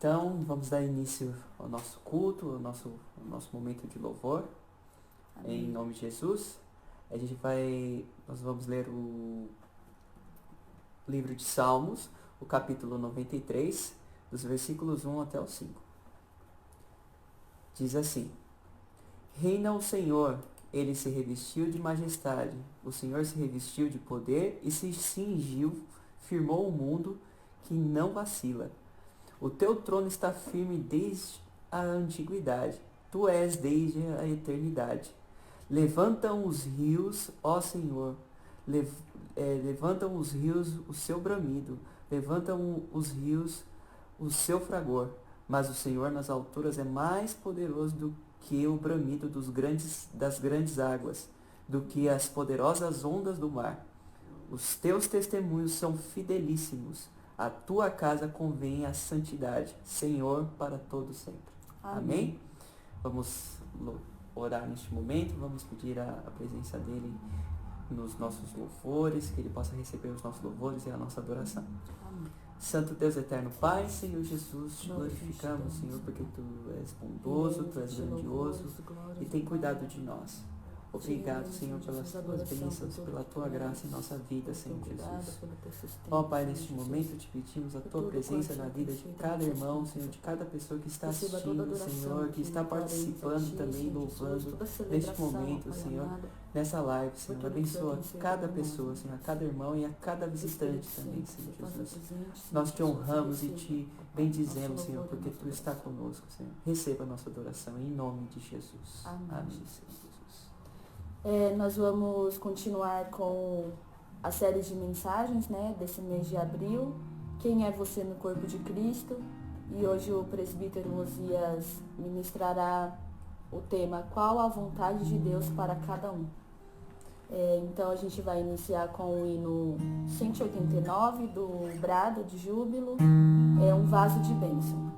Então, vamos dar início ao nosso culto, ao nosso momento de louvor. Amém. Em nome de Jesus. Nós vamos ler o livro de Salmos, o capítulo 93, dos versículos 1 até o 5. Diz assim: Reina o Senhor, ele se revestiu de majestade, o Senhor se revestiu de poder e se cingiu, firmou o mundo que não vacila. O teu trono está firme desde a antiguidade, tu és desde a eternidade. Levantam os rios, ó Senhor, levantam os rios o seu bramido, levantam os rios o seu fragor. Mas o Senhor nas alturas é mais poderoso do que o bramido das grandes águas, do que as poderosas ondas do mar. Os teus testemunhos são fidelíssimos. A tua casa convém a santidade, Senhor, para todo sempre. Amém? Vamos orar neste momento, vamos pedir a presença dele nos nossos louvores, que ele possa receber os nossos louvores e a nossa adoração. Amém. Santo Deus eterno Pai, Senhor Jesus, te glorificamos, Senhor, porque tu és bondoso, tu és grandioso e tem cuidado de nós. Obrigado, Senhor, pelas tuas bênçãos, pela tua graça em nossa vida, Senhor Jesus. Ó Pai, neste momento te pedimos a tua presença na vida de cada irmão, Senhor, de cada pessoa que está assistindo, Senhor, que está participando também, louvando neste momento, Senhor, nessa live, Senhor. Abençoa cada pessoa, Senhor, a cada irmão e a cada visitante também, Senhor Jesus. Nós te honramos e te bendizemos, Senhor, porque tu está conosco, Senhor. Receba a nossa adoração em nome de Jesus. Amém, Senhor Jesus. Nós vamos continuar com a série de mensagens, desse mês de abril. Quem é você no corpo de Cristo? E hoje o presbítero Osias ministrará o tema Qual a vontade de Deus para cada um? Então a gente vai iniciar com o hino 189 do Brado de Júbilo, um vaso de bênção.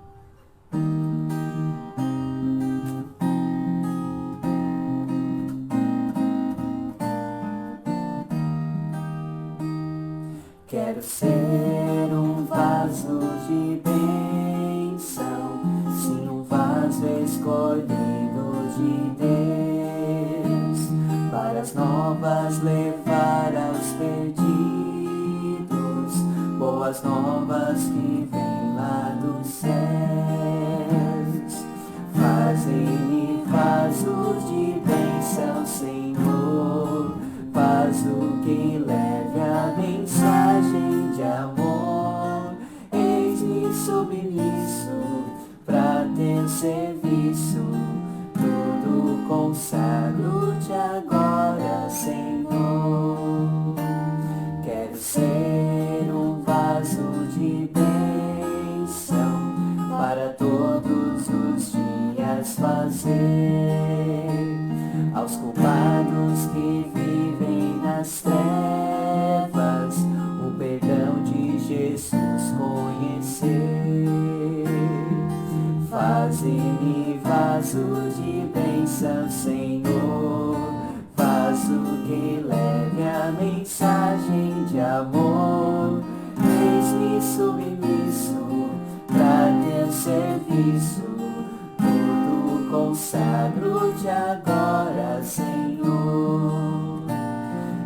Quero ser um vaso de bênção, sim, um vaso escolhido de Deus, para as novas levar aos perdidos, boas novas que vêm lá dos céus. Fazem-me vaso de bênção, Senhor, vaso que leve a mensagem de amor. Eis-me submisso pra teu serviço, tudo consagro-te agora, Senhor. Quero ser um vaso de bênção, para todos os dias fazer aos culpados que vivem nas trevas o perdão de Jesus conhecer. Faze-me vaso de bênção, Senhor, vaso que leve a mensagem de amor. Eis-me submisso pra teu serviço, tudo consagro-te agora, Senhor.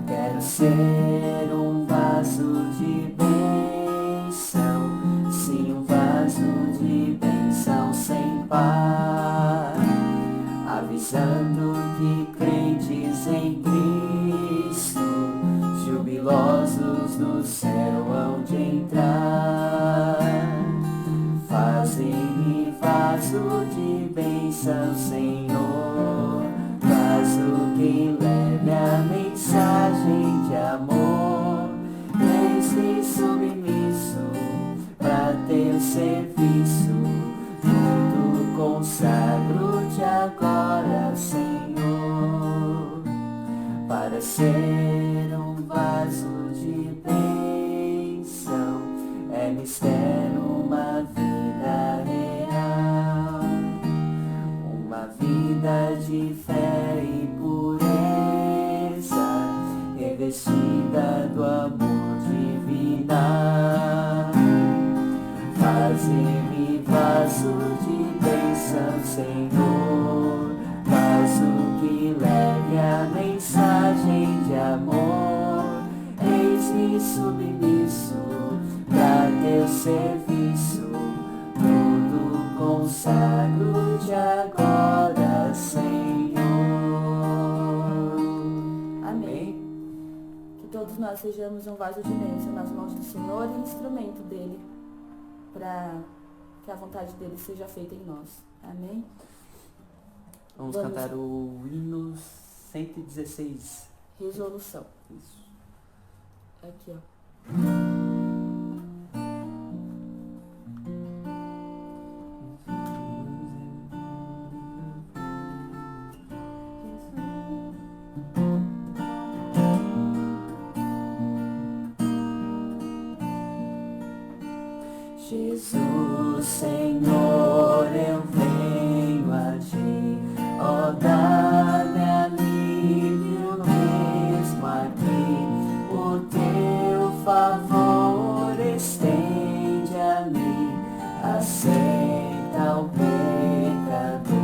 Quero ser um vaso de bênção, sim, um vaso de bênção sem par, avisando que crentes em Cristo, jubilosos no céu hão de entrar. Fazem-me vaso de bênção, Senhor, vaso que leve a mensagem de amor. Eis-me submisso pra teu serviço, tudo consagro-te agora, Senhor. Para ser um vaso de bênção é mistério uma vida real, uma vida de fé e pureza, revestida do amor divinal. Faz fazer-me vaso de bênção, Senhor, vaso que leve a mensagem de amor. Eis-me submisso pra teu serviço, tudo consagro-te agora, Senhor. Amém. Que todos nós sejamos um vaso de bênção nas mãos do Senhor e instrumento dele, para que a vontade dele seja feita em nós. Amém? Vamos cantar o hino 116. Resolução. Isso. Aqui, ó. Jesus, Senhor, eu venho a ti, ó, dá-me alívio mesmo aqui, o teu favor estende a mim, aceita o pecador.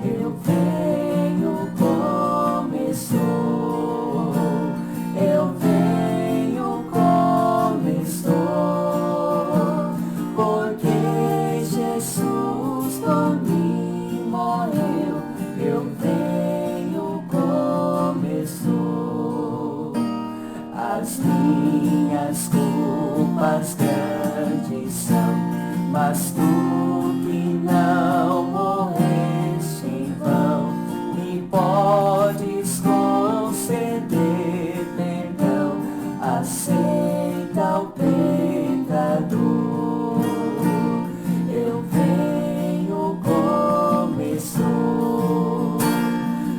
Eu venho como estou, eu venho como estou. As minhas culpas grandes são, mas tu que não morreste em vão, me podes conceder perdão, aceita o pecador. Eu venho como estou,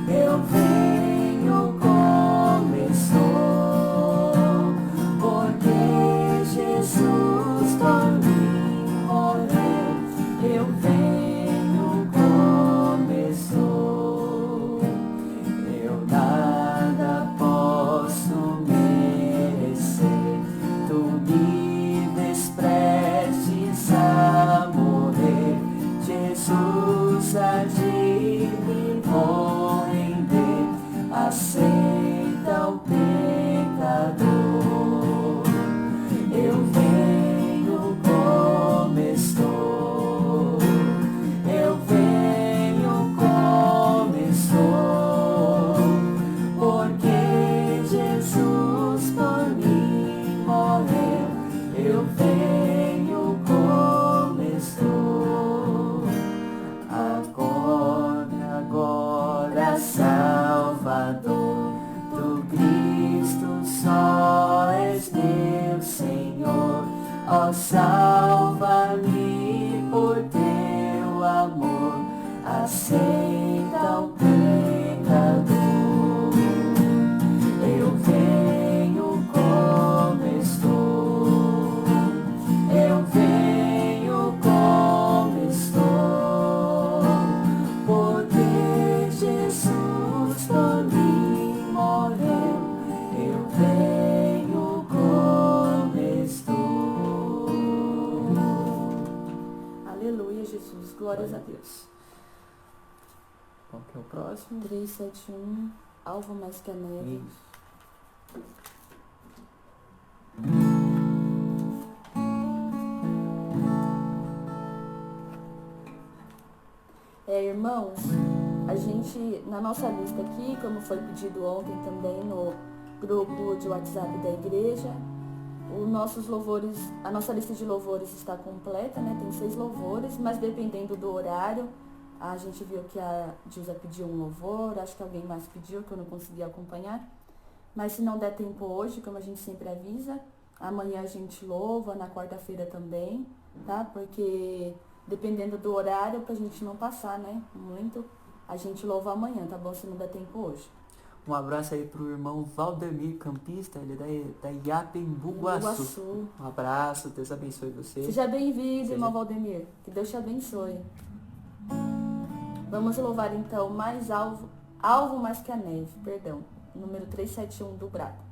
eu venho como estou. Jesus por mim morreu, eu venho como estou. Eu nada posso merecer, tu me desprestes a morrer. Jesus, a ti me vou render, aceita o pecador. Eu venho como estou, eu venho como estou, porque Jesus por mim morreu, eu venho como estou. Agora, Salvador, tu Cristo só és Deus, Senhor, ó, salva-me por teu amor, aceita o pecador. Eu venho como estou, eu venho como estou, porque Jesus por mim morreu, eu venho como estou. Aleluia, Jesus. Glórias a Deus. Qual que é o próximo? 371, alvo mais que a neve. Isso. Irmãos, a gente, na nossa lista aqui, como foi pedido ontem também no grupo de WhatsApp da igreja, os nossos louvores, a nossa lista de louvores está completa, né? Tem 6 louvores, mas dependendo do horário, a gente viu que a Dilza pediu um louvor, acho que alguém mais pediu, que eu não consegui acompanhar. Mas se não der tempo hoje, como a gente sempre avisa, amanhã a gente louva, na quarta-feira também, tá? Porque dependendo do horário, pra gente não passar, né? Muito, a gente louva amanhã, tá bom? Se não der tempo hoje. Um abraço aí pro irmão Valdemir Campista, ele é da Iapembuguaçu. Um abraço, Deus abençoe você. Seja bem-vindo, irmão Valdemir. Que Deus te abençoe. Vamos louvar então mais alvo mais que a neve, perdão. Número 371 do Brado.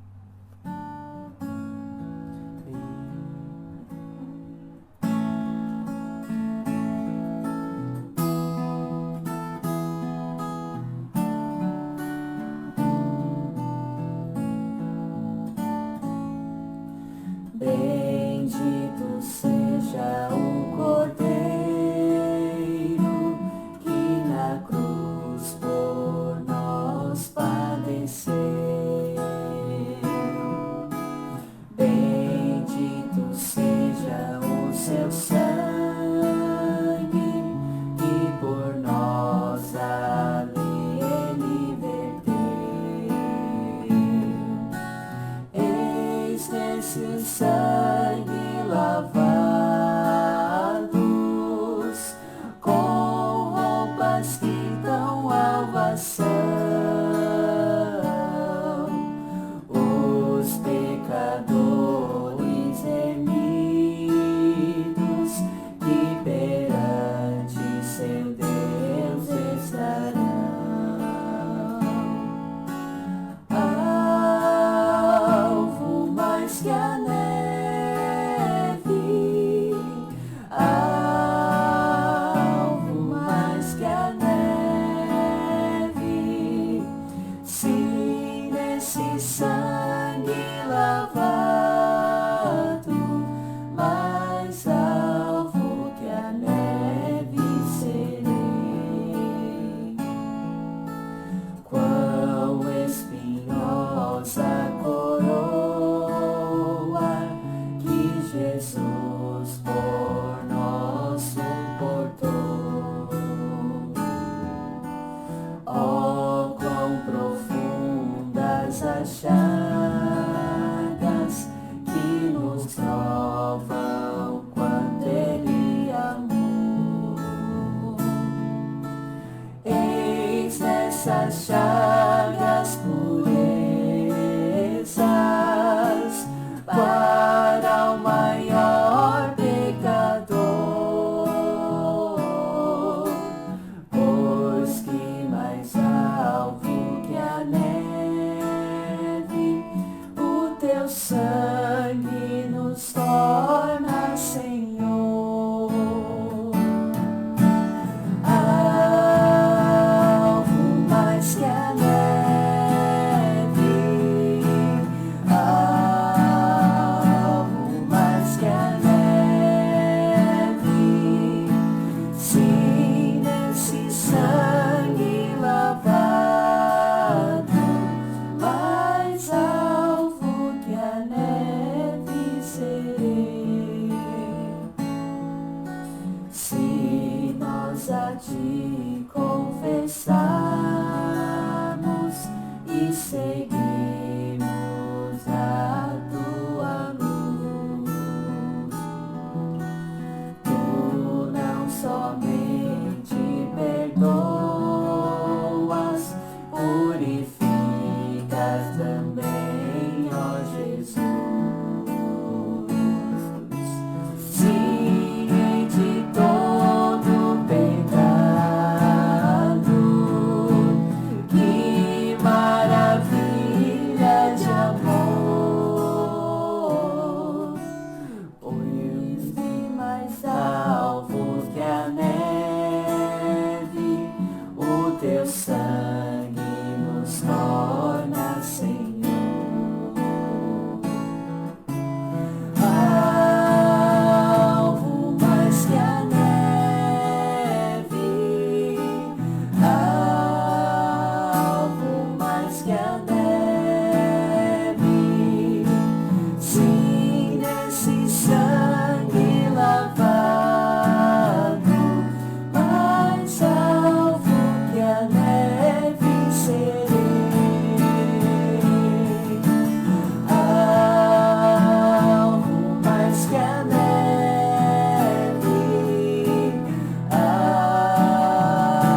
nesse sangue lavado, mais alvo que a neve serei. Quão espinhosa coroa que Jesus por nós suportou. Oh, quão profundas as chagas que nos provam quanto Ele amou. Eis nessas chagas purezas para o maior pecador, pois que mais alvo que a neve, o teu sangue nos torna, Senhor. Alvo mais que a neve, alvo mais que a neve, sim, nesse sangue lavado, mais alvo que a neve serei. Se nós a te confessarmos e seguirmos a tua luz, tu não somente perdoas, purificas também, ó Jesus. Sim, de todo pecado, que maravilha de amor, pois de mais alvo que a neve, o teu sangue nos torna, Senhor. Alvo mais que a neve, alvo mais que a neve, sim, nesse sangue lavado, mais alvo que a neve serei. Alvo mais que a neve,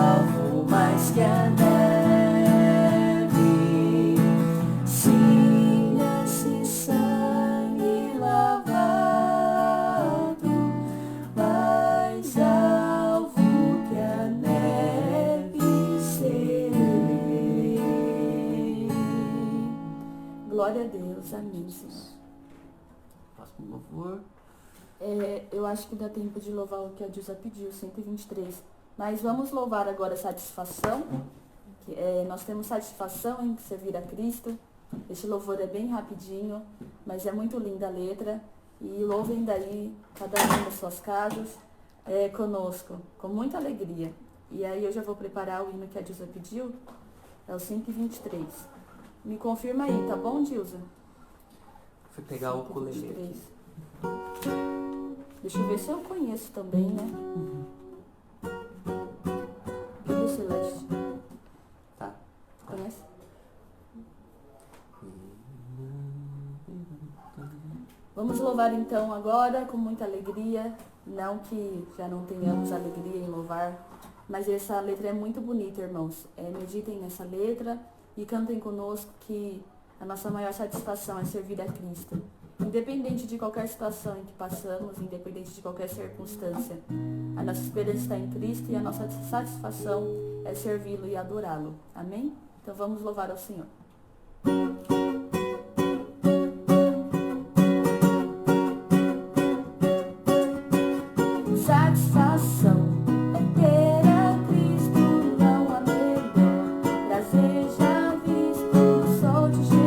alvo mais que a neve, sim, nesse sangue lavado, mais alvo que a neve serei. Glória a Deus, amém, Senhor. Próximo louvor. Eu acho que dá tempo de louvar o que a Dilsa pediu, 123. Mas vamos louvar agora a satisfação. Nós temos satisfação em servir a Cristo. Este louvor é bem rapidinho, mas é muito linda a letra. E louvem daí, cada um das suas casas, conosco, com muita alegria. E aí eu já vou preparar o hino que a Dilsa pediu, é o 123. Me confirma aí, tá bom, Dilsa? Fui pegar o ukulele. 123. Deixa eu ver se eu conheço também, né? Cadê o Celeste? Tá. Conhece? Vamos louvar então agora com muita alegria. Não que já não tenhamos alegria em louvar, mas essa letra é muito bonita, irmãos. Meditem nessa letra e cantem conosco, que a nossa maior satisfação é servir a Cristo. Independente de qualquer situação em que passamos, independente de qualquer circunstância, a nossa esperança está em Cristo e a nossa satisfação é servi-lo e adorá-lo. Amém? Então vamos louvar ao Senhor. Satisfação é ter a Cristo, não há melhor prazer já visto, o sol de Jesus.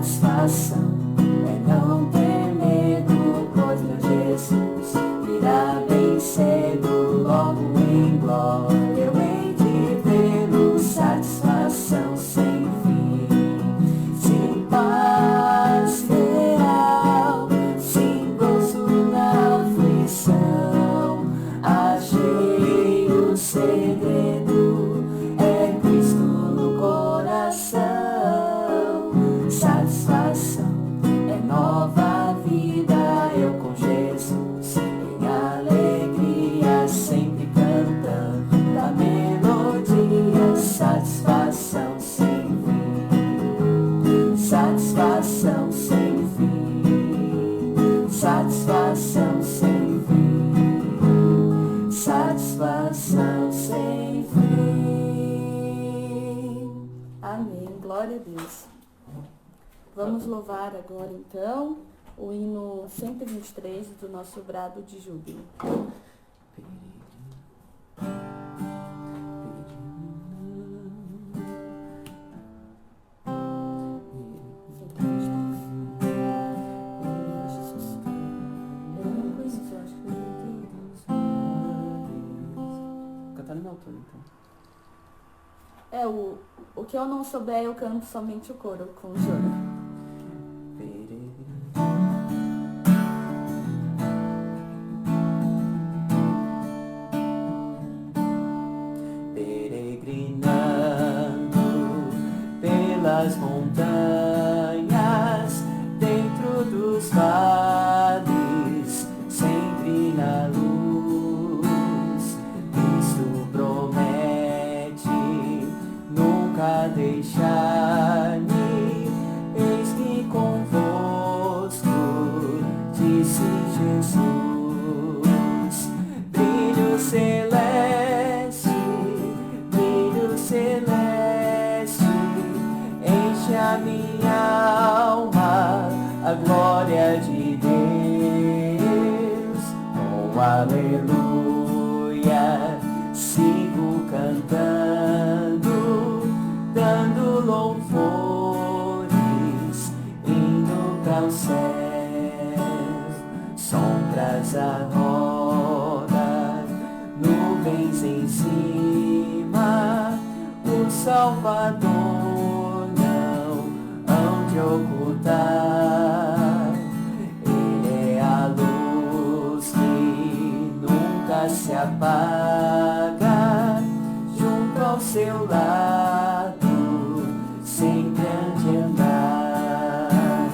satisfação é não ter medo, pois meu Jesus virá bem cedo, logo em glória eu hei de vê-lo. Satisfação sem fim, sim, paz real, sim, gozo na aflição. Achei o segredo, é Cristo no coração. Satisfação é nova vida, eu com Jesus em alegria, sempre cantando a melodia. Satisfação sem fim, satisfação sem fim, satisfação sem fim, satisfação sem fim. Amém, glória a Deus. Vamos louvar agora então o hino 123 do nosso brado de júbilo. Cantar no meu turno, então. O que eu não souber, eu canto somente o coro com o Júnior. Peregrinando pelas montanhas, dentro dos vales, sempre na luz, Cristo promete nunca deixar-me. Eis que convosco, disse Jesus, brilho celeste, enche a minha alma, a glória de Deus. Oh, aleluia, sigo cantando, dando louvores, indo para os céus. Sombras à roda, nuvens em cima, o Salvador não hão de ocultar. Ele é a luz que nunca se apaga, junto ao seu lado sempre há de andar.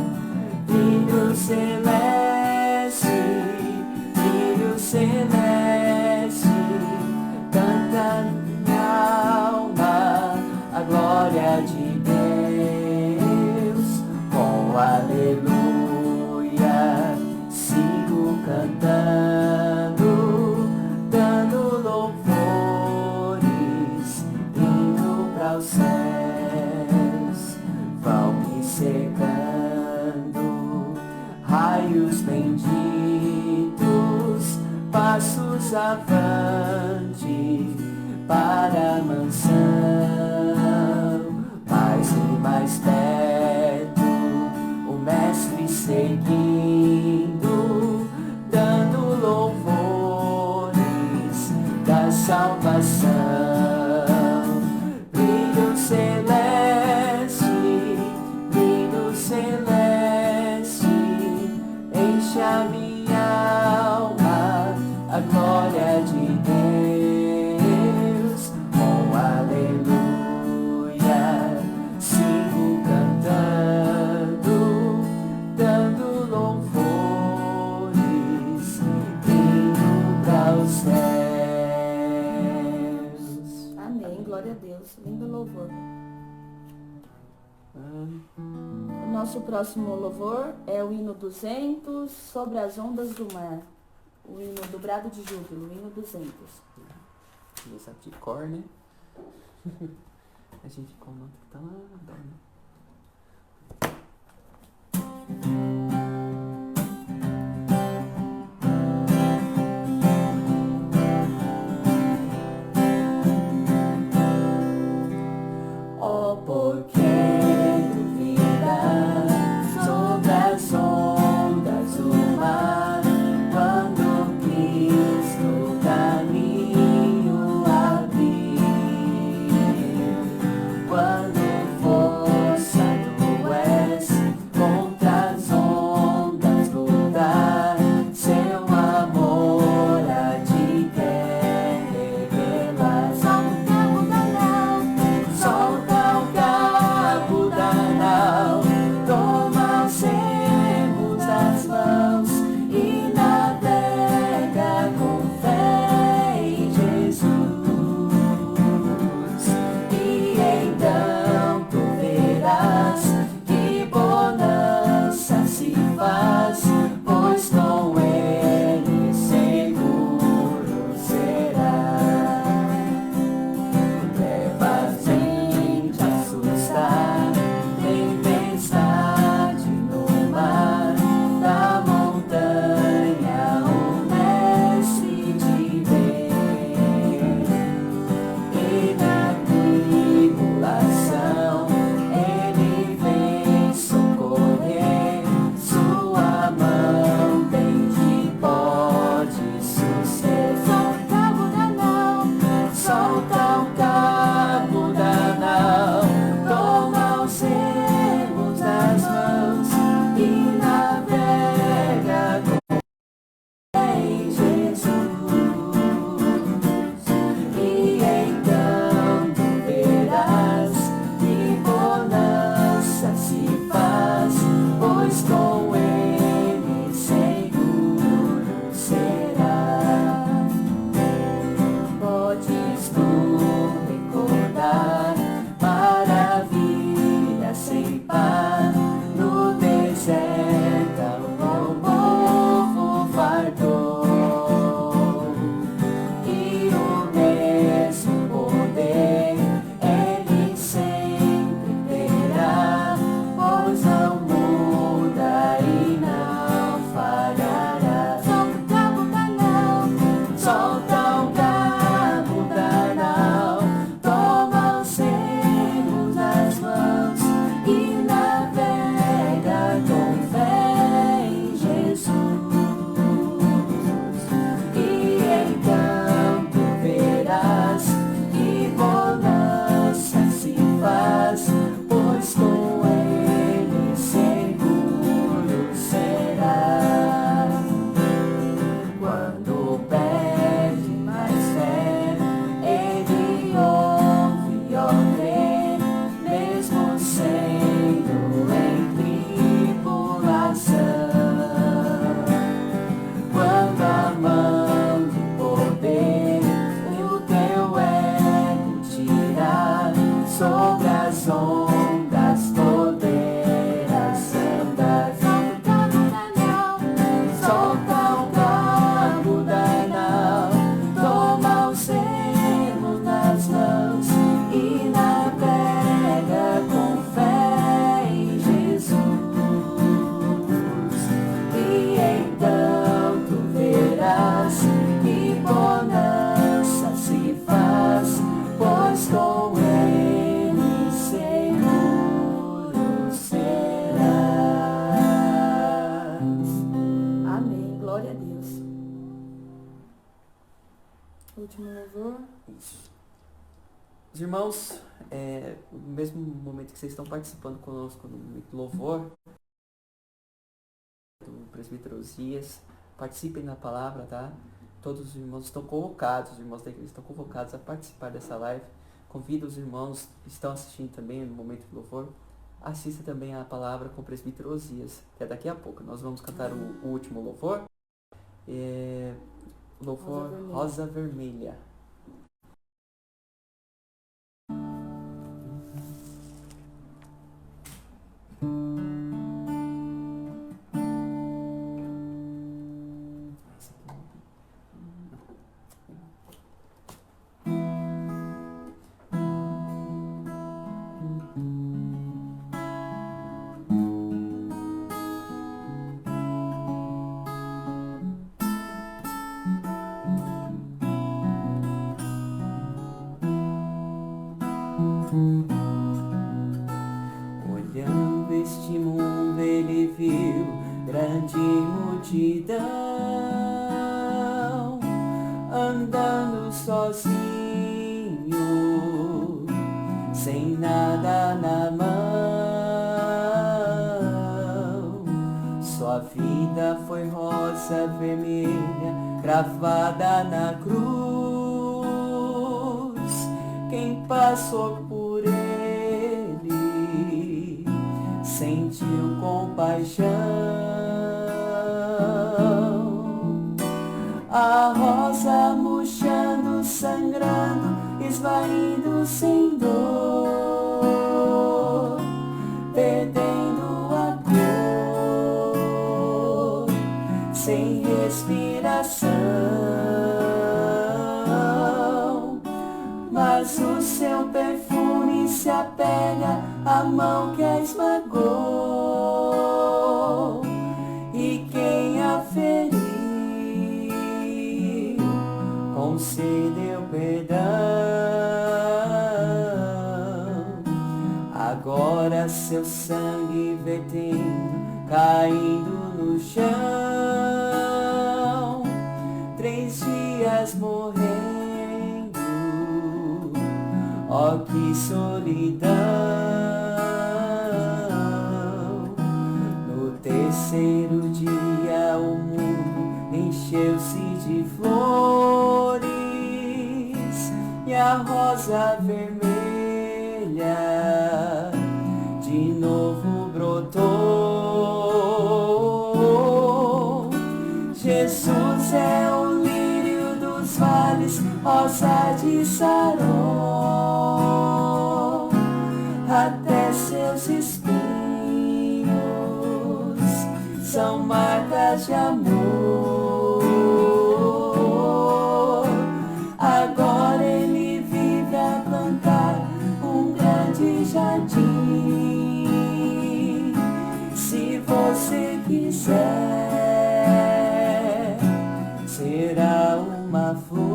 Brilho celeste, canta minha alma a glória de Deus. Com aleluia sigo cantando, dando louvores, indo para os céus. Vão me secando raios benditos, passos avante para a mansão, mais e mais perto, o Mestre seguindo, dando louvores da salvação. Brilho celeste, enche a minha alma, a glória de Deus. Oh, aleluia, sigo cantando, dando louvores, indo para os céus. Amém, glória a Deus. Lindo louvor. O nosso próximo louvor é o hino 200, Sobre as Ondas do Mar. O hino do brado de júbilo, o hino 200. Ninguém sabe de cor, né? A gente com nota que tá lá, dó, né? Oh, porque duvida Último louvor. Isso. Os irmãos, no mesmo momento que vocês estão participando conosco no momento do louvor, do presbítero Osias, participem na palavra, tá? Todos os irmãos estão convocados, os irmãos da igreja estão convocados a participar dessa live. Convido os irmãos que estão assistindo também no momento do louvor, assista também a palavra com o presbítero Osias, que é daqui a pouco. Nós vamos cantar o último louvor, louvor Rosa Vermelha. Olhando este mundo, ele viu grande multidão, andando sozinho, sem nada na mão. Sua vida foi rosa vermelha, gravada na cruz. Quem passou por ele sentiu compaixão. A rosa murchando, sangrando, esvaindo sem dor, perdendo a cor, sem respiração. Mas o seu perfume se apega à mão que a esmagou, e quem a feriu concedeu perdão. Agora seu sangue vertendo, caindo no chão, 3 dias morrendo. Oh, que solidão! No terceiro dia o mundo encheu-se de flores, e a rosa vermelha de novo brotou. Jesus é o lírio dos vales, rosa de Saron, até seus espinhos são marcas de amor. Agora ele vive a plantar um grande jardim. Se você quiser, será uma flor.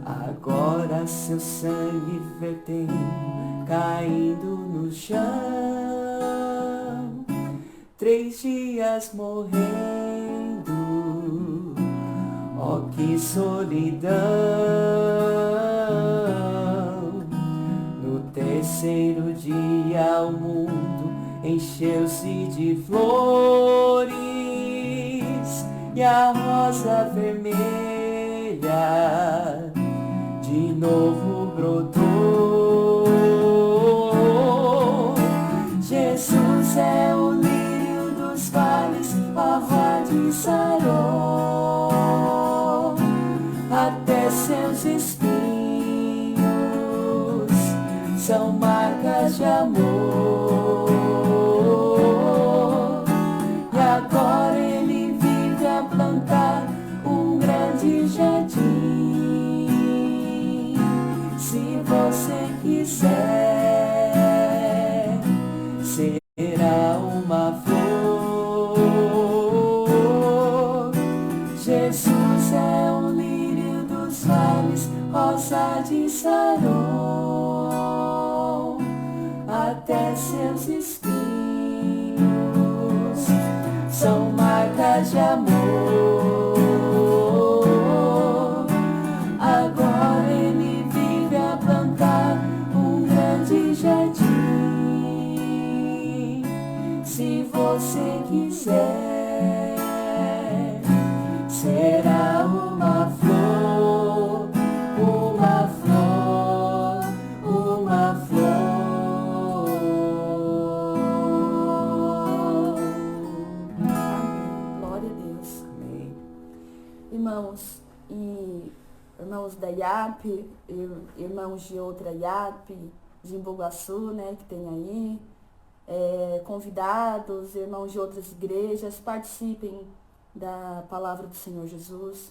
Agora seu sangue vertendo, caindo no chão, 3 dias morrendo. Oh, que solidão! No terceiro dia o mundo encheu-se de flores, e a rosa vermelha de novo brotou. Jesus é o lírio dos vales, rosa de Saron, até seus espinhos são marcas de amor. E agora ele vive a plantar um grande jardim. Se você quiser, será uma flor. Jesus é o lírio dos vales, rosa de Saron, até seus espinhos são marcas de amor. você quiser, será uma flor, uma flor, uma flor. Amém. Glória a Deus. Amém. Irmãos irmãos da IAP, irmãos de outra IAP, de Embu-Guaçu, né, que tem aí, convidados, irmãos de outras igrejas, participem da palavra do Senhor Jesus,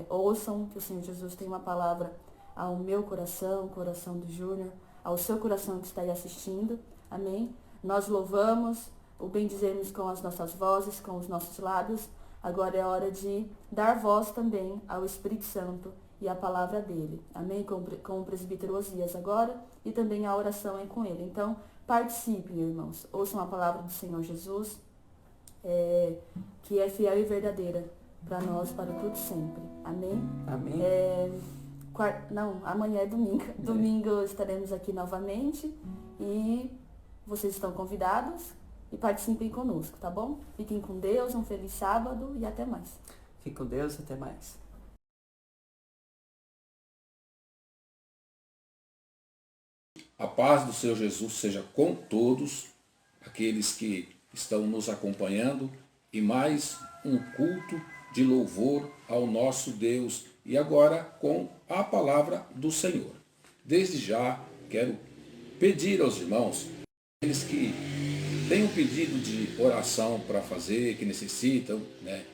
ouçam que o Senhor Jesus tem uma palavra ao meu coração, o coração do Júnior, ao seu coração que está aí assistindo, amém? Nós louvamos, o bendizemos com as nossas vozes, com os nossos lábios. Agora é hora de dar voz também ao Espírito Santo e à palavra dele. Amém? Com o presbítero Osias agora, e também a oração é com ele. Então, participem, irmãos. Ouçam a palavra do Senhor Jesus, que é fiel e verdadeira para nós, para tudo sempre. Amém? Amém. Amanhã é domingo. Domingo estaremos aqui novamente e vocês estão convidados e participem conosco, tá bom? Fiquem com Deus, um feliz sábado e até mais. Fique com Deus, até mais. A paz do Senhor Jesus seja com todos aqueles que estão nos acompanhando e mais um culto de louvor ao nosso Deus e agora com a palavra do Senhor. Desde já quero pedir aos irmãos, aqueles que têm um pedido de oração para fazer, que necessitam, né,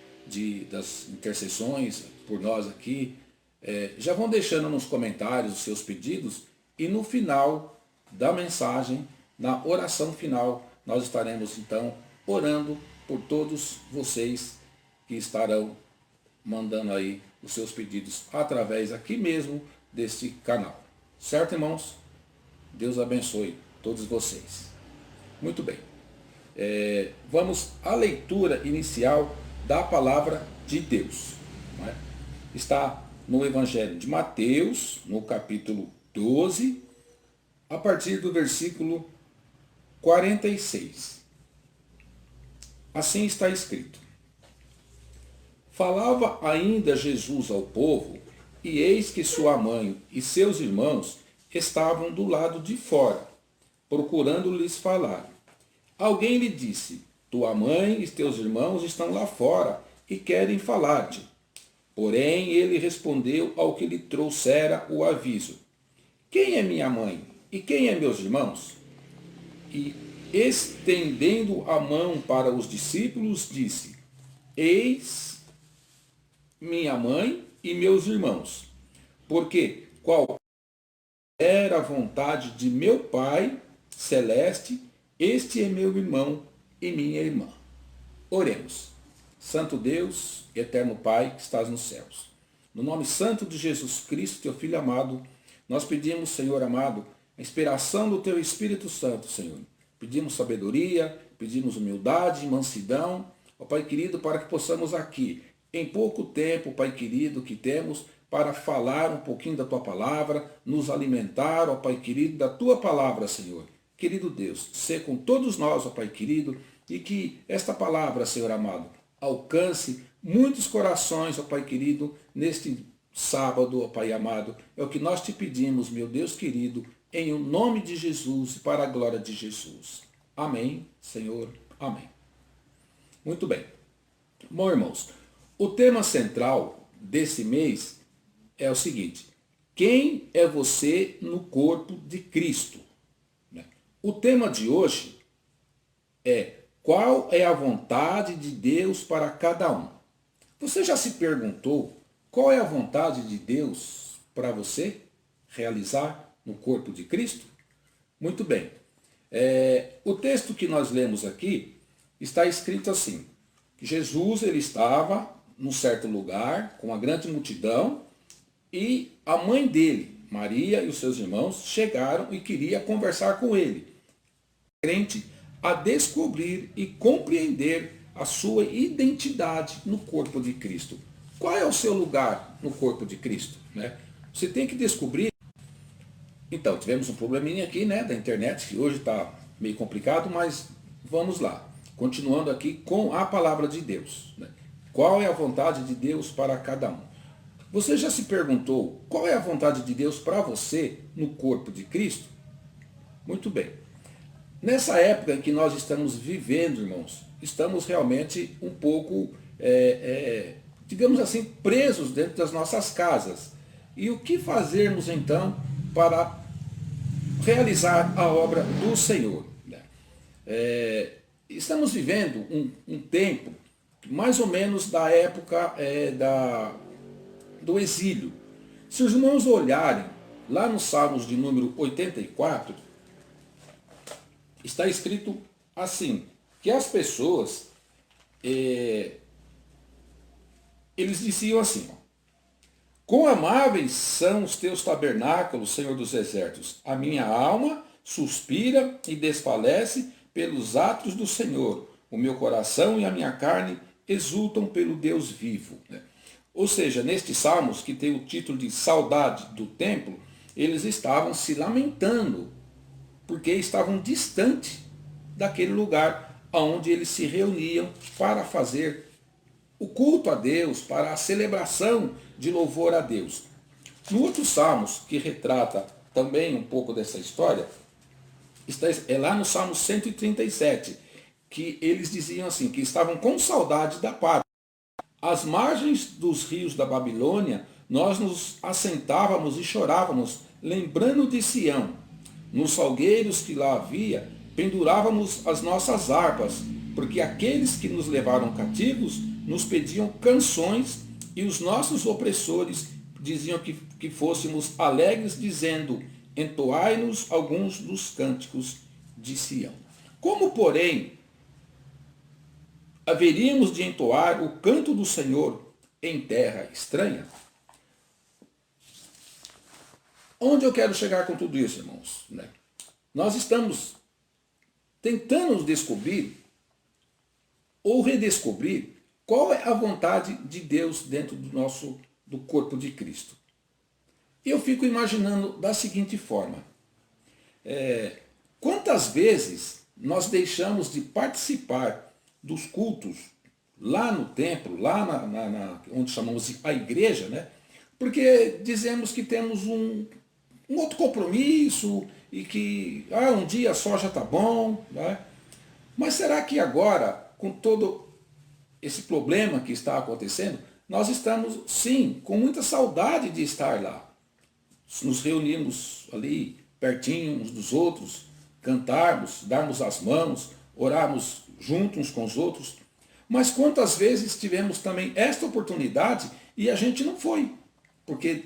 das intercessões por nós aqui, já vão deixando nos comentários os seus pedidos e no final da mensagem, na oração final, nós estaremos então orando por todos vocês que estarão mandando aí os seus pedidos através aqui mesmo deste canal. Certo, irmãos? Deus abençoe todos vocês. Muito bem. Vamos à leitura inicial da palavra de Deus. Não é? Está no Evangelho de Mateus, no capítulo 12, a partir do versículo 46. Assim está escrito: Falava ainda Jesus ao povo, e eis que sua mãe e seus irmãos estavam do lado de fora, procurando-lhes falar. Alguém lhe disse: Tua mãe e teus irmãos estão lá fora e querem falar-te. Porém ele respondeu ao que lhe trouxera o aviso: Quem é minha mãe e quem é meus irmãos? E estendendo a mão para os discípulos, disse: Eis minha mãe e meus irmãos, porque qual era a vontade de meu Pai celeste, este é meu irmão e minha irmã. Oremos. Santo Deus, eterno Pai que estás nos céus, no nome santo de Jesus Cristo, teu Filho amado, nós pedimos, Senhor amado, a inspiração do teu Espírito Santo, Senhor. Pedimos sabedoria, pedimos humildade, mansidão, ó Pai querido, para que possamos aqui, em pouco tempo, Pai querido, que temos, para falar um pouquinho da tua palavra, nos alimentar, ó Pai querido, da tua palavra, Senhor. Querido Deus, sê com todos nós, ó Pai querido, e que esta palavra, Senhor amado, alcance muitos corações, ó Pai querido, neste sábado, ó Pai amado. É o que nós te pedimos, meu Deus querido, em o nome de Jesus e para a glória de Jesus. Amém, Senhor. Amém. Muito bem. Bom, irmãos, o tema central desse mês é o seguinte: quem é você no corpo de Cristo? O tema de hoje é: qual é a vontade de Deus para cada um? Você já se perguntou qual é a vontade de Deus para você realizar no corpo de Cristo? Muito bem. O texto que nós lemos aqui está escrito assim: que Jesus ele estava num certo lugar com uma grande multidão e a mãe dele, Maria, e os seus irmãos chegaram e queria conversar com ele, crente, a descobrir e compreender a sua identidade no corpo de Cristo. Qual é o seu lugar no corpo de Cristo? Né? Você tem que descobrir. Então, tivemos um probleminha aqui, né, da internet, que hoje está meio complicado, mas vamos lá. continuando aqui com a palavra de Deus, né? Qual é a vontade de Deus para cada um? Você já se perguntou qual é a vontade de Deus para você no corpo de Cristo? Muito bem. Nessa época em que nós estamos vivendo, irmãos, estamos realmente um pouco, digamos assim, presos dentro das nossas casas. E o que fazermos então para realizar a obra do Senhor? Estamos vivendo um tempo mais ou menos da época do exílio. Se os irmãos olharem lá nos Salmos de número 84, está escrito assim, que as pessoas, eles diziam assim, ó, quão amáveis são os teus tabernáculos, Senhor dos exércitos. A minha alma suspira e desfalece pelos atos do Senhor. O meu coração e a minha carne exultam pelo Deus vivo. Ou seja, nestes salmos, que tem o título de Saudade do Templo, eles estavam se lamentando, porque estavam distantes daquele lugar onde eles se reuniam para fazer o culto a Deus, para a celebração de louvor a Deus. No outro Salmos, que retrata também um pouco dessa história, é lá no Salmo 137, que eles diziam assim, que estavam com saudade da pátria. Às margens dos rios da Babilônia, nós nos assentávamos e chorávamos, lembrando de Sião. Nos salgueiros que lá havia, pendurávamos as nossas harpas, porque aqueles que nos levaram cativos nos pediam canções e os nossos opressores diziam que fôssemos alegres, dizendo, entoai-nos alguns dos cânticos de Sião. Como, porém, haveríamos de entoar o canto do Senhor em terra estranha? Onde eu quero chegar com tudo isso, irmãos? Nós estamos tentando descobrir ou redescobrir qual é a vontade de Deus dentro do corpo de Cristo. Eu fico imaginando da seguinte forma. Quantas vezes nós deixamos de participar dos cultos lá no templo, lá onde chamamos de a igreja, né? Porque dizemos que temos um outro compromisso e que um dia só já está bom, né? Mas será que agora, com todo esse problema que está acontecendo, nós estamos, sim, com muita saudade de estar lá. Nos reunirmos ali, pertinho uns dos outros, cantarmos, darmos as mãos, orarmos juntos uns com os outros. Mas quantas vezes tivemos também esta oportunidade e a gente não foi, porque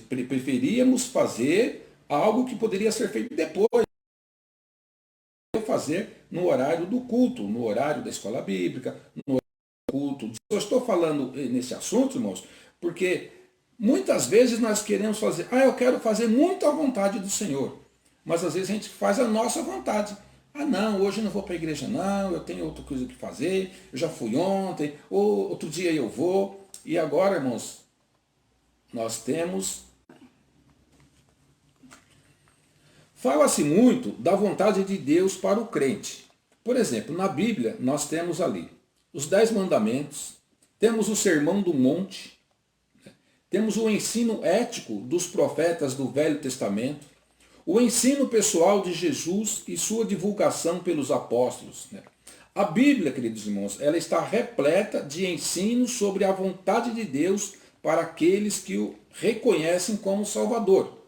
preferíamos fazer algo que poderia ser feito depois, fazer no horário do culto, no horário da escola bíblica, no horário do culto. Eu estou falando nesse assunto, irmãos, porque muitas vezes nós queremos fazer, eu quero fazer muito à vontade do Senhor, mas às vezes a gente faz a nossa vontade. Não, hoje não vou para a igreja não, eu tenho outra coisa que fazer, eu já fui ontem, ou outro dia eu vou. E agora, irmãos, nós temos... Fala-se muito da vontade de Deus para o crente. Por exemplo, na Bíblia nós temos ali os 10 mandamentos, temos o Sermão do Monte, temos o ensino ético dos profetas do Velho Testamento, o ensino pessoal de Jesus e sua divulgação pelos apóstolos. A Bíblia, queridos irmãos, ela está repleta de ensinos sobre a vontade de Deus para aqueles que o reconhecem como Salvador.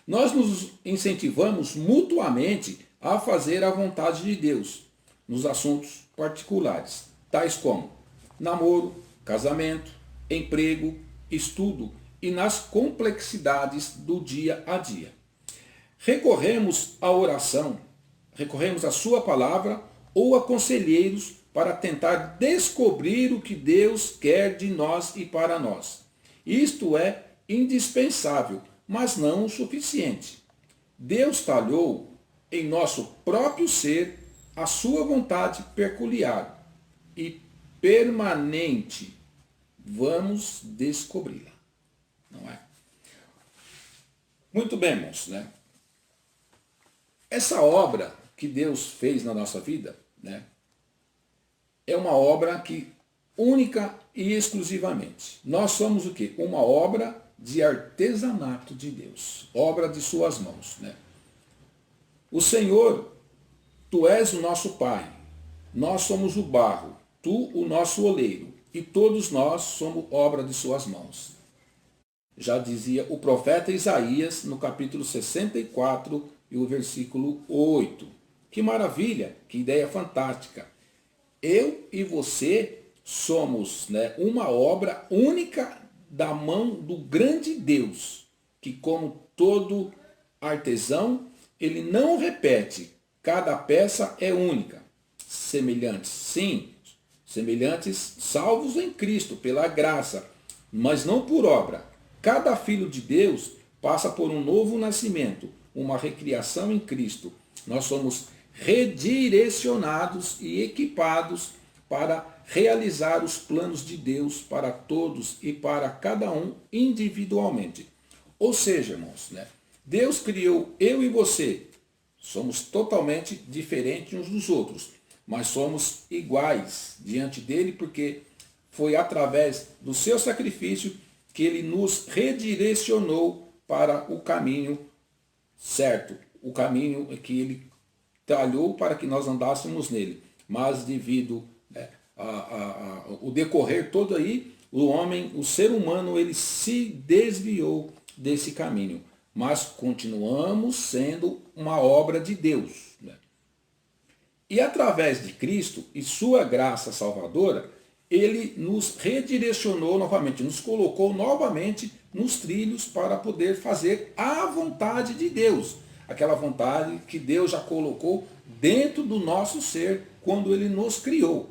Nós nos incentivamos mutuamente a fazer a vontade de Deus nos assuntos particulares, tais como namoro, casamento, emprego, estudo e nas complexidades do dia a dia. Recorremos à oração, recorremos à sua palavra ou a conselheiros para tentar descobrir o que Deus quer de nós e para nós. Isto é indispensável, mas não o suficiente. Deus talhou em nosso próprio ser a sua vontade peculiar e permanente. Vamos descobri-la. Não é? Muito bem, irmãos, né? Essa obra que Deus fez na nossa vida, né? é uma obra que única e exclusivamente. Nós somos o quê? Uma obra de artesanato de Deus, obra de suas mãos, né? O Senhor, tu és o nosso Pai, nós somos o barro, tu o nosso oleiro, e todos nós somos obra de suas mãos. Já dizia o profeta Isaías no capítulo 64 e o versículo 8. Que maravilha, que ideia fantástica. Eu e você somos, né, uma obra única da mão do grande Deus, que como todo artesão, ele não repete, cada peça é única. Semelhantes, sim, semelhantes, salvos em Cristo, pela graça, mas não por obra. Cada filho de Deus passa por um novo nascimento, uma recriação em Cristo. Nós somos redirecionados e equipados para realizar os planos de Deus para todos e para cada um individualmente. Ou seja, irmãos, né, Deus criou eu e você. Somos totalmente diferentes uns dos outros, mas somos iguais diante dele porque foi através do seu sacrifício que ele nos redirecionou para o caminho certo, o caminho que ele talhou para que nós andássemos nele. Mas devido, né, o decorrer todo aí, o homem, o ser humano, ele se desviou desse caminho. Mas continuamos sendo uma obra de Deus, né? E através de Cristo e sua graça salvadora, ele nos redirecionou novamente, nos colocou novamente nos trilhos para poder fazer a vontade de Deus. Aquela vontade que Deus já colocou dentro do nosso ser quando ele nos criou.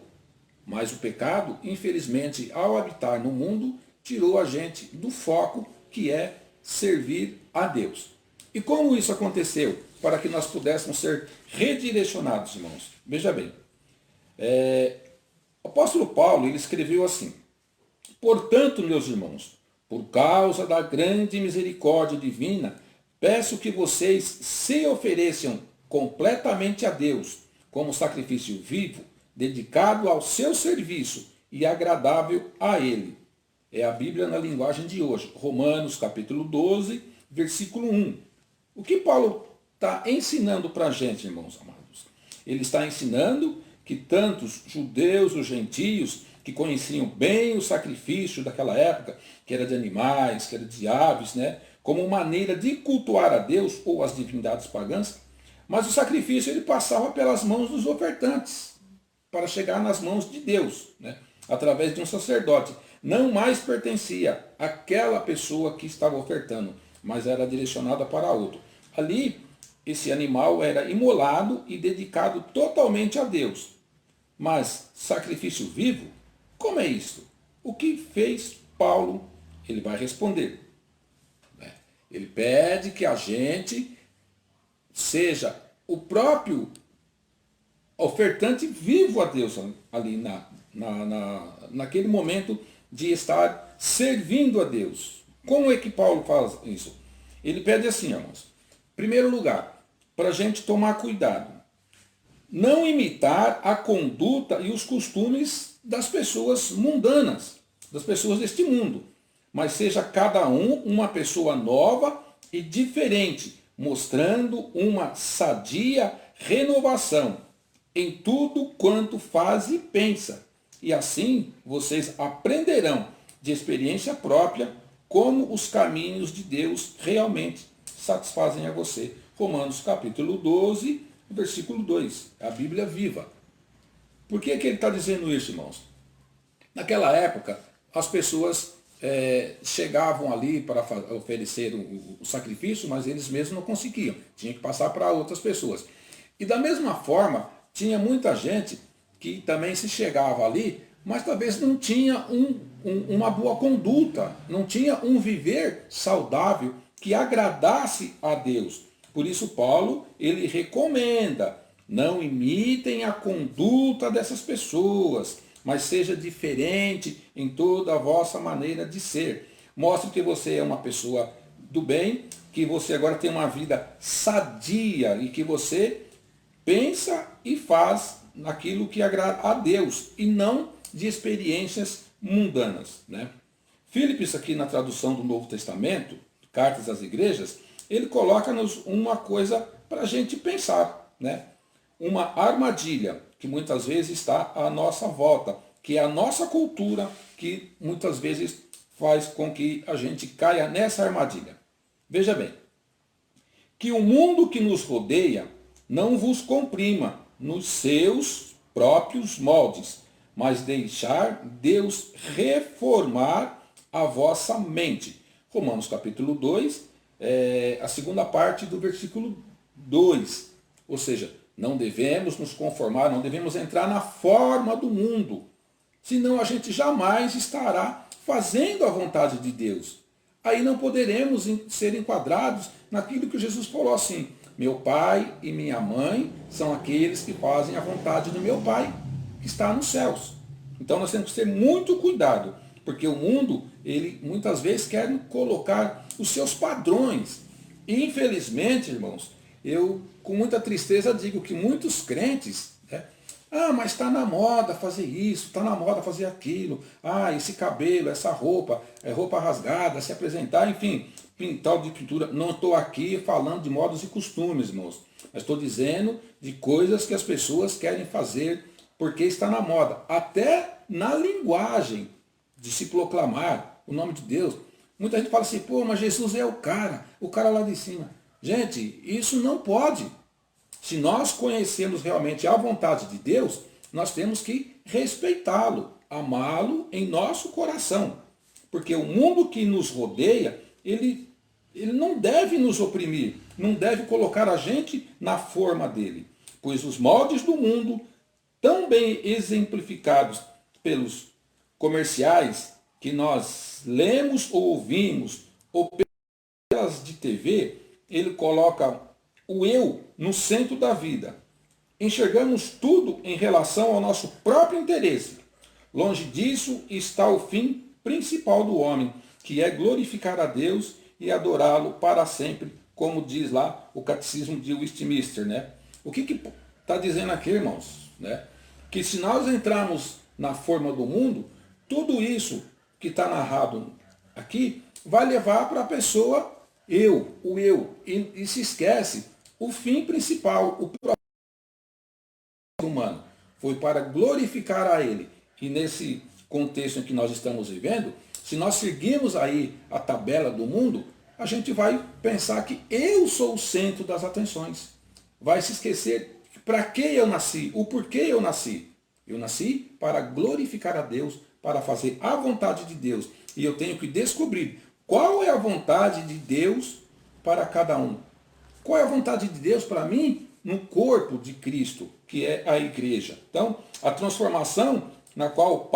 Mas o pecado, infelizmente, ao habitar no mundo, tirou a gente do foco que é servir a Deus. E como isso aconteceu? Para que nós pudéssemos ser redirecionados, irmãos. Veja bem, o apóstolo Paulo, ele escreveu assim: portanto, meus irmãos, por causa da grande misericórdia divina, peço que vocês se ofereçam completamente a Deus, como sacrifício vivo, dedicado ao seu serviço e agradável a Ele. É a Bíblia na linguagem de hoje. Romanos capítulo 12, versículo 1. O que Paulo está ensinando para a gente, irmãos amados? Ele está ensinando que tantos judeus, os gentios, que conheciam bem o sacrifício daquela época, que era de animais, que era de aves, né, como maneira de cultuar a Deus ou as divindades pagãs, mas o sacrifício ele passava pelas mãos dos ofertantes, para chegar nas mãos de Deus, né, através de um sacerdote. Não mais pertencia àquela pessoa que estava ofertando, mas era direcionada para outro. Ali, esse animal era imolado e dedicado totalmente a Deus. Mas sacrifício vivo? Como é isso? O que fez Paulo? Ele vai responder. Ele pede que a gente seja o próprio ofertante vivo a Deus ali naquele momento de estar servindo a Deus. Como é que Paulo faz isso? Ele pede assim, irmãos. Em primeiro lugar, para a gente tomar cuidado. Não imitar a conduta e os costumes das pessoas mundanas, das pessoas deste mundo. Mas seja cada um uma pessoa nova e diferente, mostrando uma sadia renovação em tudo quanto faz e pensa. E assim vocês aprenderão de experiência própria como os caminhos de Deus realmente satisfazem a você. Romanos capítulo 12, versículo 2. A Bíblia viva. Por que ele está dizendo isso, irmãos? Naquela época, as pessoas chegavam ali para oferecer o sacrifício, mas eles mesmos não conseguiam. Tinha que passar para outras pessoas. E da mesma forma, tinha muita gente que também se chegava ali, mas talvez não tinha uma boa conduta, não tinha um viver saudável que agradasse a Deus. Por isso Paulo, ele recomenda, não imitem a conduta dessas pessoas, mas seja diferente em toda a vossa maneira de ser. Mostre que você é uma pessoa do bem, que você agora tem uma vida sadia e que você pensa e faz naquilo que agrada a Deus e não de experiências mundanas, né? Phillips, aqui na tradução do Novo Testamento, Cartas às Igrejas, ele coloca-nos uma coisa para a gente pensar, né? Uma armadilha que muitas vezes está à nossa volta, que é a nossa cultura, que muitas vezes faz com que a gente caia nessa armadilha. Veja bem, que o mundo que nos rodeia não vos comprima nos seus próprios moldes, mas deixar Deus reformar a vossa mente. Romanos capítulo 2, a segunda parte do versículo 2. Ou seja, não devemos nos conformar, não devemos entrar na forma do mundo, senão a gente jamais estará fazendo a vontade de Deus. Aí não poderemos ser enquadrados naquilo que Jesus falou assim: meu pai e minha mãe são aqueles que fazem a vontade do meu pai, que está nos céus. Então nós temos que ter muito cuidado, porque o mundo, ele muitas vezes quer colocar os seus padrões. E infelizmente, irmãos, eu com muita tristeza digo que muitos crentes, né, mas está na moda fazer isso, está na moda fazer aquilo, esse cabelo, essa roupa, roupa rasgada, se apresentar, enfim, pintar de pintura. Não estou aqui falando de modos e costumes, irmãos, mas estou dizendo de coisas que as pessoas querem fazer porque está na moda, até na linguagem de se proclamar o nome de Deus. Muita gente fala assim: pô, mas Jesus é o cara lá de cima. Gente, isso não pode. Se nós conhecemos realmente a vontade de Deus, nós temos que respeitá-lo, amá-lo em nosso coração. Porque o mundo que nos rodeia, ele não deve nos oprimir, não deve colocar a gente na forma dele. Pois os moldes do mundo, tão bem exemplificados pelos comerciais que nós lemos ou ouvimos, ou pelas de TV, ele coloca o eu no centro da vida. Enxergamos tudo em relação ao nosso próprio interesse. Longe disso está o fim principal do homem, que é glorificar a Deus e adorá-lo para sempre, como diz lá o Catecismo de Westminster, né? O que está dizendo aqui, irmãos? Né? Que se nós entrarmos na forma do mundo, tudo isso que está narrado aqui vai levar para a pessoa o eu, e se esquece o fim principal, o propósito humano foi para glorificar a ele. E nesse contexto em que nós estamos vivendo, se nós seguirmos aí a tabela do mundo, a gente vai pensar que eu sou o centro das atenções. Vai se esquecer para que eu nasci, o porquê eu nasci. Eu nasci para glorificar a Deus, para fazer a vontade de Deus. E eu tenho que descobrir qual é a vontade de Deus para cada um. Qual é a vontade de Deus para mim no corpo de Cristo, que é a igreja. Então, a transformação na qual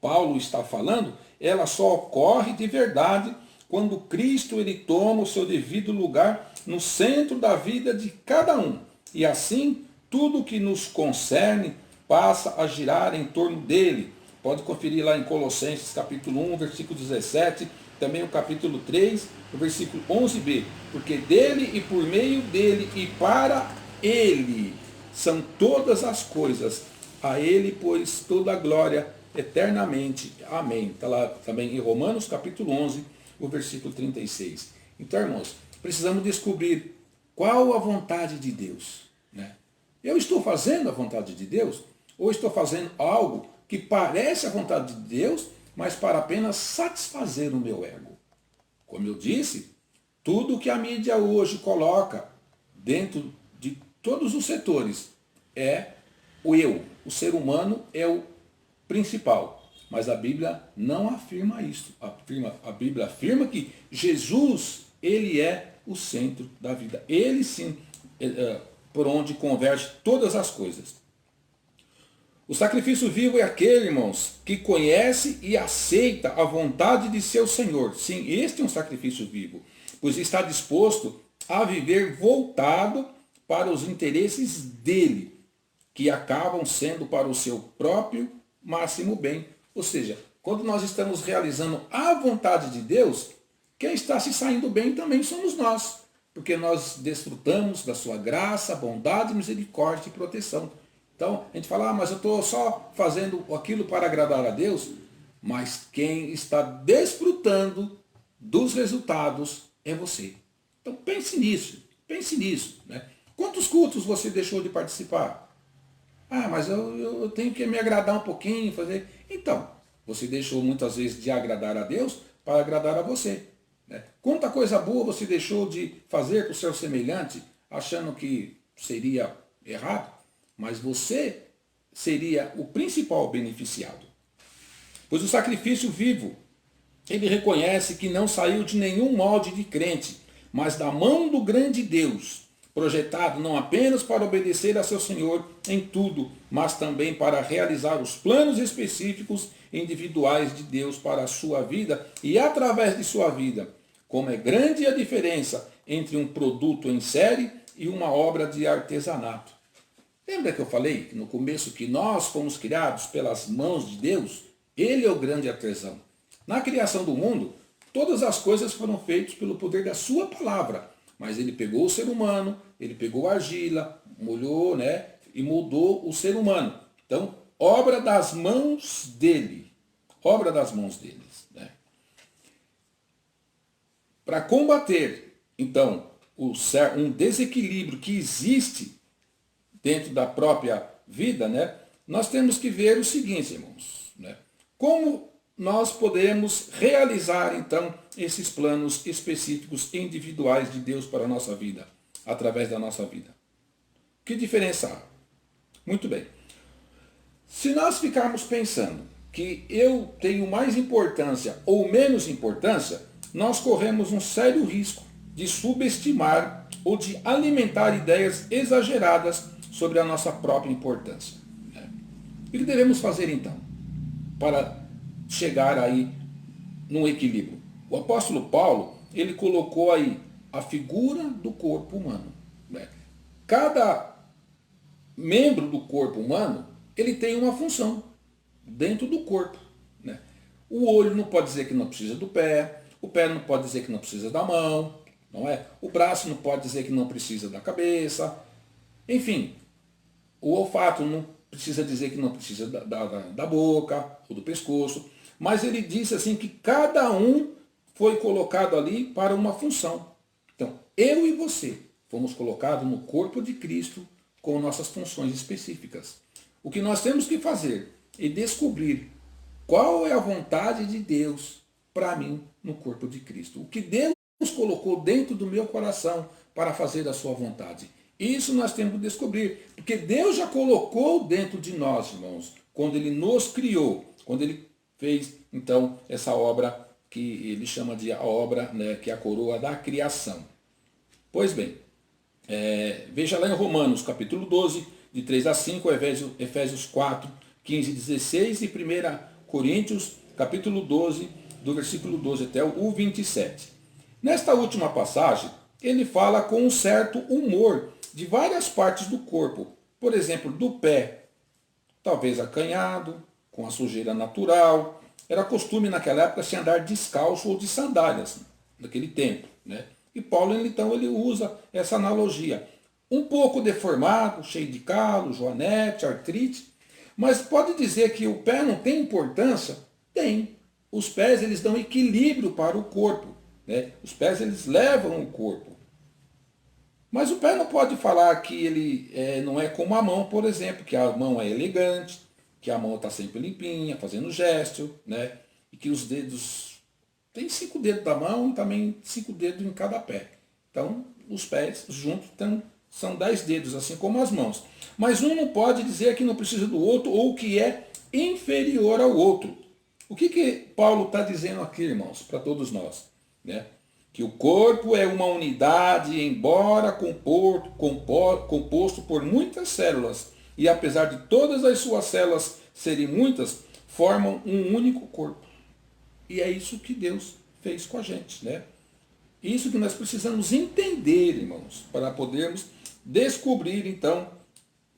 Paulo está falando, ela só ocorre de verdade quando Cristo ele toma o seu devido lugar no centro da vida de cada um. E assim, tudo que nos concerne passa a girar em torno dele. Pode conferir lá em Colossenses capítulo 1, versículo 17, também o capítulo 3, o versículo 11b. Porque dele e por meio dele e para ele são todas as coisas. A ele, pois, toda a glória eternamente. Amém. Está lá também em Romanos capítulo 11, o versículo 36. Então, irmãos, precisamos descobrir qual a vontade de Deus, né? Eu estou fazendo a vontade de Deus? Ou estou fazendo algo que parece a vontade de Deus, mas para apenas satisfazer o meu ego? Como eu disse, tudo que a mídia hoje coloca dentro de todos os setores é o eu. O ser humano é o principal. Mas a Bíblia não afirma isso. A Bíblia afirma que Jesus, ele é o centro da vida. Ele sim, por onde converge todas as coisas. O sacrifício vivo é aquele, irmãos, que conhece e aceita a vontade de seu Senhor. Sim, este é um sacrifício vivo, pois está disposto a viver voltado para os interesses dele, que acabam sendo para o seu próprio máximo bem. Ou seja, quando nós estamos realizando a vontade de Deus, quem está se saindo bem também somos nós, porque nós desfrutamos da sua graça, bondade, misericórdia e proteção. Então, a gente fala, mas eu estou só fazendo aquilo para agradar a Deus, mas quem está desfrutando dos resultados é você. Então, pense nisso. Né? Quantos cultos você deixou de participar? Ah, mas eu tenho que me agradar um pouquinho, fazer... Então, você deixou muitas vezes de agradar a Deus para agradar a você. Né? Quanta coisa boa você deixou de fazer com o seu semelhante, achando que seria errado, mas você seria o principal beneficiado. Pois o sacrifício vivo, ele reconhece que não saiu de nenhum molde de crente, mas da mão do grande Deus, projetado não apenas para obedecer a seu Senhor em tudo, mas também para realizar os planos específicos individuais de Deus para a sua vida e através de sua vida. Como é grande a diferença entre um produto em série e uma obra de artesanato. Lembra que eu falei no começo que nós fomos criados pelas mãos de Deus? Ele é o grande artesão. Na criação do mundo, todas as coisas foram feitas pelo poder da sua palavra. Mas ele pegou o ser humano, ele pegou a argila, molhou, né, e moldou o ser humano. Então, obra das mãos dele. Obra das mãos deles. Né? Para combater, então, um desequilíbrio que existe dentro da própria vida, né, nós temos que ver o seguinte, irmãos. Né? Como nós podemos realizar, então, esses planos específicos individuais de Deus para a nossa vida, através da nossa vida? Que diferença há? Muito bem. Se nós ficarmos pensando que eu tenho mais importância ou menos importância, nós corremos um sério risco de subestimar ou de alimentar ideias exageradas sobre a nossa própria importância. O que devemos fazer, então, para chegar aí num equilíbrio? O apóstolo Paulo, ele colocou aí a figura do corpo humano. Né? Cada membro do corpo humano, ele tem uma função dentro do corpo. Né? O olho não pode dizer que não precisa do pé, o pé não pode dizer que não precisa da mão, não é? O braço não pode dizer que não precisa da cabeça. Enfim, o olfato não precisa dizer que não precisa da boca ou do pescoço. Mas ele disse assim que cada um foi colocado ali para uma função. Então, eu e você fomos colocados no corpo de Cristo com nossas funções específicas. O que nós temos que fazer é descobrir qual é a vontade de Deus para mim no corpo de Cristo. O que Deus colocou dentro do meu coração para fazer a sua vontade. Isso nós temos que descobrir, porque Deus já colocou dentro de nós, irmãos, quando Ele nos criou, quando Ele fez, então, essa obra que ele chama de a obra, né, que é a coroa da criação. Pois bem, veja lá em Romanos, capítulo 12, de 3 a 5, Efésios 4, 15 e 16, e 1 Coríntios, capítulo 12, do versículo 12 até o 27. Nesta última passagem, ele fala com um certo humor de várias partes do corpo. Por exemplo, do pé, talvez acanhado, com a sujeira natural. Era costume naquela época se andar descalço ou de sandálias, naquele tempo. Né? E Paulo, então, ele usa essa analogia. Um pouco deformado, cheio de calo, joanete, artrite. Mas pode dizer que o pé não tem importância? Tem. Os pés, eles dão equilíbrio para o corpo. Né? Os pés, eles levam o corpo. Mas o pé não pode falar que ele não é como a mão, por exemplo, que a mão é elegante, que a mão está sempre limpinha, fazendo gesto, né? E que os dedos... Tem 5 dedos da mão e também 5 dedos em cada pé. Então, os pés juntos são 10 dedos, assim como as mãos. Mas um não pode dizer que não precisa do outro ou que é inferior ao outro. O que Paulo está dizendo aqui, irmãos, para todos nós? Né? Que o corpo é uma unidade, embora composto por muitas células, e apesar de todas as suas células serem muitas, formam um único corpo. E é isso que Deus fez com a gente, né? Isso que nós precisamos entender, irmãos, para podermos descobrir, então,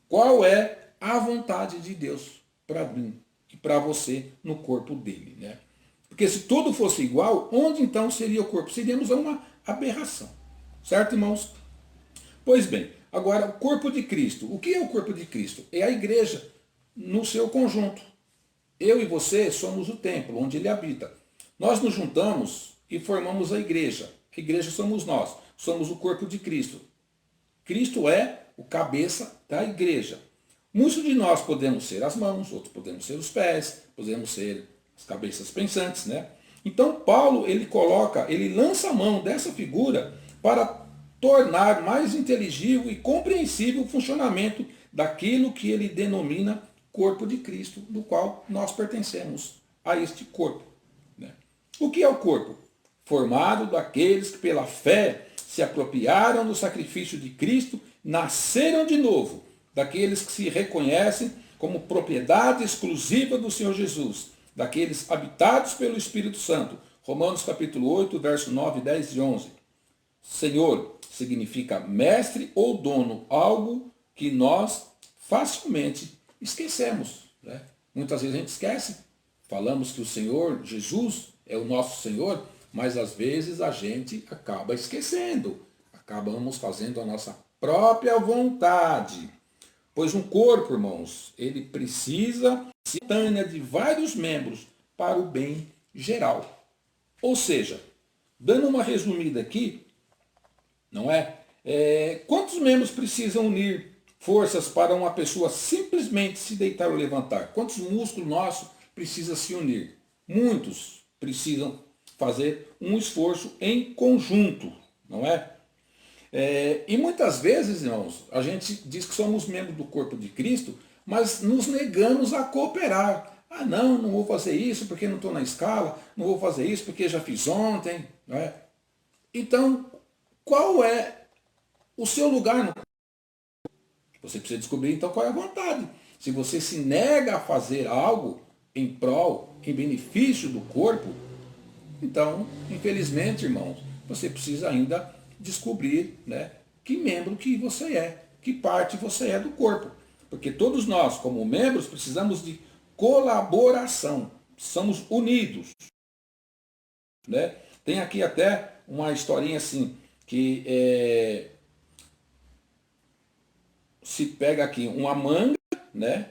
qual é a vontade de Deus para mim e para você no corpo dele, né? Porque se tudo fosse igual, onde então seria o corpo? Seríamos uma aberração. Certo, irmãos? Pois bem, Agora, o corpo de Cristo. O que é o corpo de Cristo? É a igreja no seu conjunto. Eu e você somos o templo onde ele habita. Nós nos juntamos e formamos a igreja. A igreja somos nós. Somos o corpo de Cristo. Cristo é o cabeça da igreja. Muitos de nós podemos ser as mãos, outros podemos ser os pés, podemos ser as cabeças pensantes, né? Então Paulo, ele lança a mão dessa figura para tornar mais inteligível e compreensível o funcionamento daquilo que ele denomina corpo de Cristo, do qual nós pertencemos a este corpo, né? O que é o corpo? Formado daqueles que pela fé se apropriaram do sacrifício de Cristo, nasceram de novo, daqueles que se reconhecem como propriedade exclusiva do Senhor Jesus, daqueles habitados pelo Espírito Santo. Romanos capítulo 8, verso 9, 10 e 11. Senhor significa mestre ou dono, algo que nós facilmente esquecemos, né? Muitas vezes a gente esquece. Falamos que o Senhor Jesus é o nosso Senhor, mas às vezes a gente acaba esquecendo. Acabamos fazendo a nossa própria vontade. Pois um corpo, irmãos, ele precisa simultânea de vários membros para o bem geral. Ou seja, dando uma resumida aqui, não é? Quantos membros precisam unir forças para uma pessoa simplesmente se deitar ou levantar? Quantos músculos nossos precisam se unir? Muitos precisam fazer um esforço em conjunto, não é? E muitas vezes, irmãos, a gente diz que somos membros do corpo de Cristo, mas nos negamos a cooperar. Ah, não vou fazer isso porque não estou na escala, não vou fazer isso porque já fiz ontem, não é? Então, qual é o seu lugar no corpo? Você precisa descobrir então qual é a vontade. Se você se nega a fazer algo em prol, em benefício do corpo, então, infelizmente, irmãos, você precisa ainda descobrir, né, que membro que você é, que parte você é do corpo. Porque todos nós, como membros, precisamos de colaboração. Somos unidos, né? Tem aqui até uma historinha assim, que se pega aqui uma manga, né?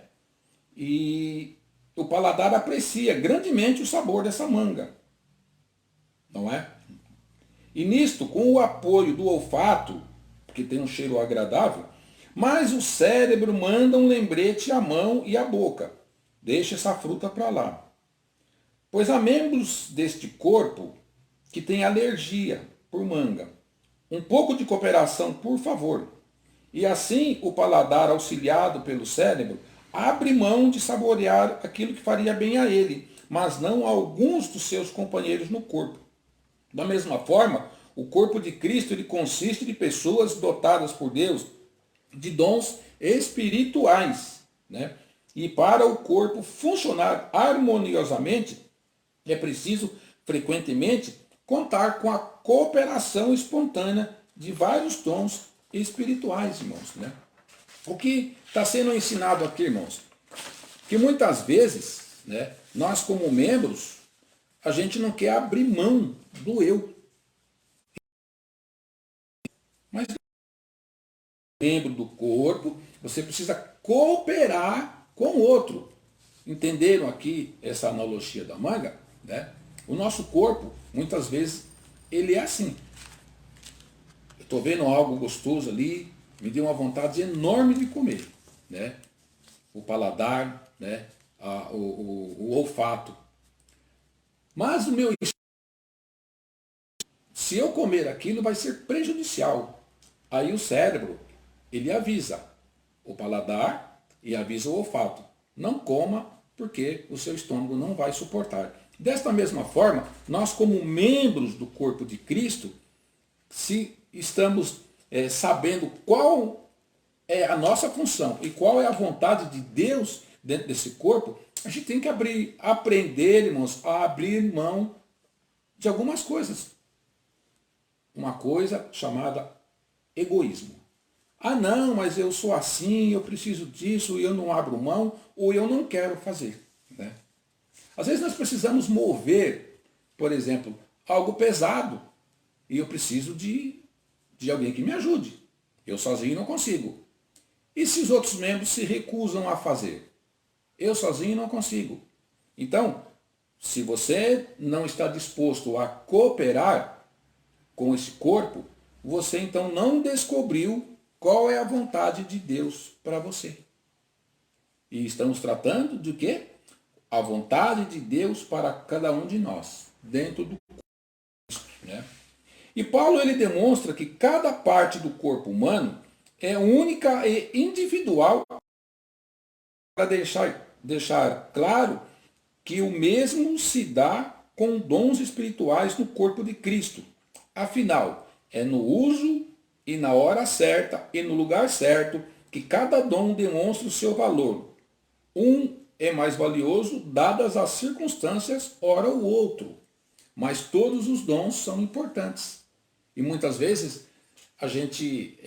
E o paladar aprecia grandemente o sabor dessa manga, não é? E nisto, com o apoio do olfato, que tem um cheiro agradável, mas o cérebro manda um lembrete à mão e à boca. Deixa essa fruta para lá. Pois há membros deste corpo que têm alergia por manga. Um pouco de cooperação, por favor. E assim o paladar, auxiliado pelo cérebro, abre mão de saborear aquilo que faria bem a ele, mas não a alguns dos seus companheiros no corpo. Da mesma forma, o corpo de Cristo ele consiste de pessoas dotadas por Deus de dons espirituais, né? E para o corpo funcionar harmoniosamente, é preciso frequentemente contar com a cooperação espontânea de vários dons espirituais, irmãos, né? O que está sendo ensinado aqui, irmãos? Que muitas vezes, né, nós como membros, a gente não quer abrir mão do eu. Mas membro do corpo, você precisa cooperar com o outro. Entenderam aqui essa analogia da manga, né? O nosso corpo, muitas vezes, ele é assim. Eu estou vendo algo gostoso ali, me deu uma vontade enorme de comer, né? O paladar, né? O olfato. Mas o meu, se eu comer aquilo, vai ser prejudicial. Aí o cérebro, ele avisa o paladar e avisa o olfato. Não coma, porque o seu estômago não vai suportar. Desta mesma forma, nós como membros do corpo de Cristo, se estamos sabendo qual é a nossa função e qual é a vontade de Deus dentro desse corpo, a gente tem que aprender, irmãos, a abrir mão de algumas coisas. Uma coisa chamada egoísmo. Ah, não, mas eu sou assim, eu preciso disso, e eu não abro mão, ou eu não quero fazer, né? Às vezes nós precisamos mover, por exemplo, algo pesado, e eu preciso de alguém que me ajude. Eu sozinho não consigo. E se os outros membros se recusam a fazer? Eu sozinho não consigo. Então, se você não está disposto a cooperar com esse corpo, você então não descobriu qual é a vontade de Deus para você. E estamos tratando de quê? A vontade de Deus para cada um de nós, dentro do corpo, né? E Paulo ele demonstra que cada parte do corpo humano é única e individual para deixar claro que o mesmo se dá com dons espirituais no corpo de Cristo. Afinal, é no uso e na hora certa e no lugar certo que cada dom demonstra o seu valor. Um é mais valioso dadas as circunstâncias, ora o outro. Mas todos os dons são importantes. E muitas vezes a gente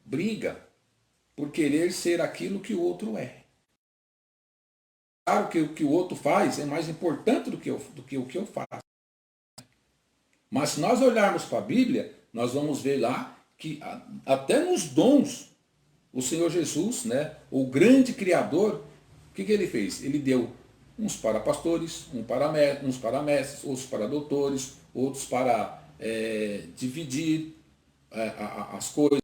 briga por querer ser aquilo que o outro é. Claro que o que o outro faz é mais importante do que o que eu faço. Mas se nós olharmos para a Bíblia, nós vamos ver lá que até nos dons, o Senhor Jesus, né, o grande Criador, o que ele fez? Ele deu uns para pastores, uns para mestres, outros para doutores, outros para dividir as coisas.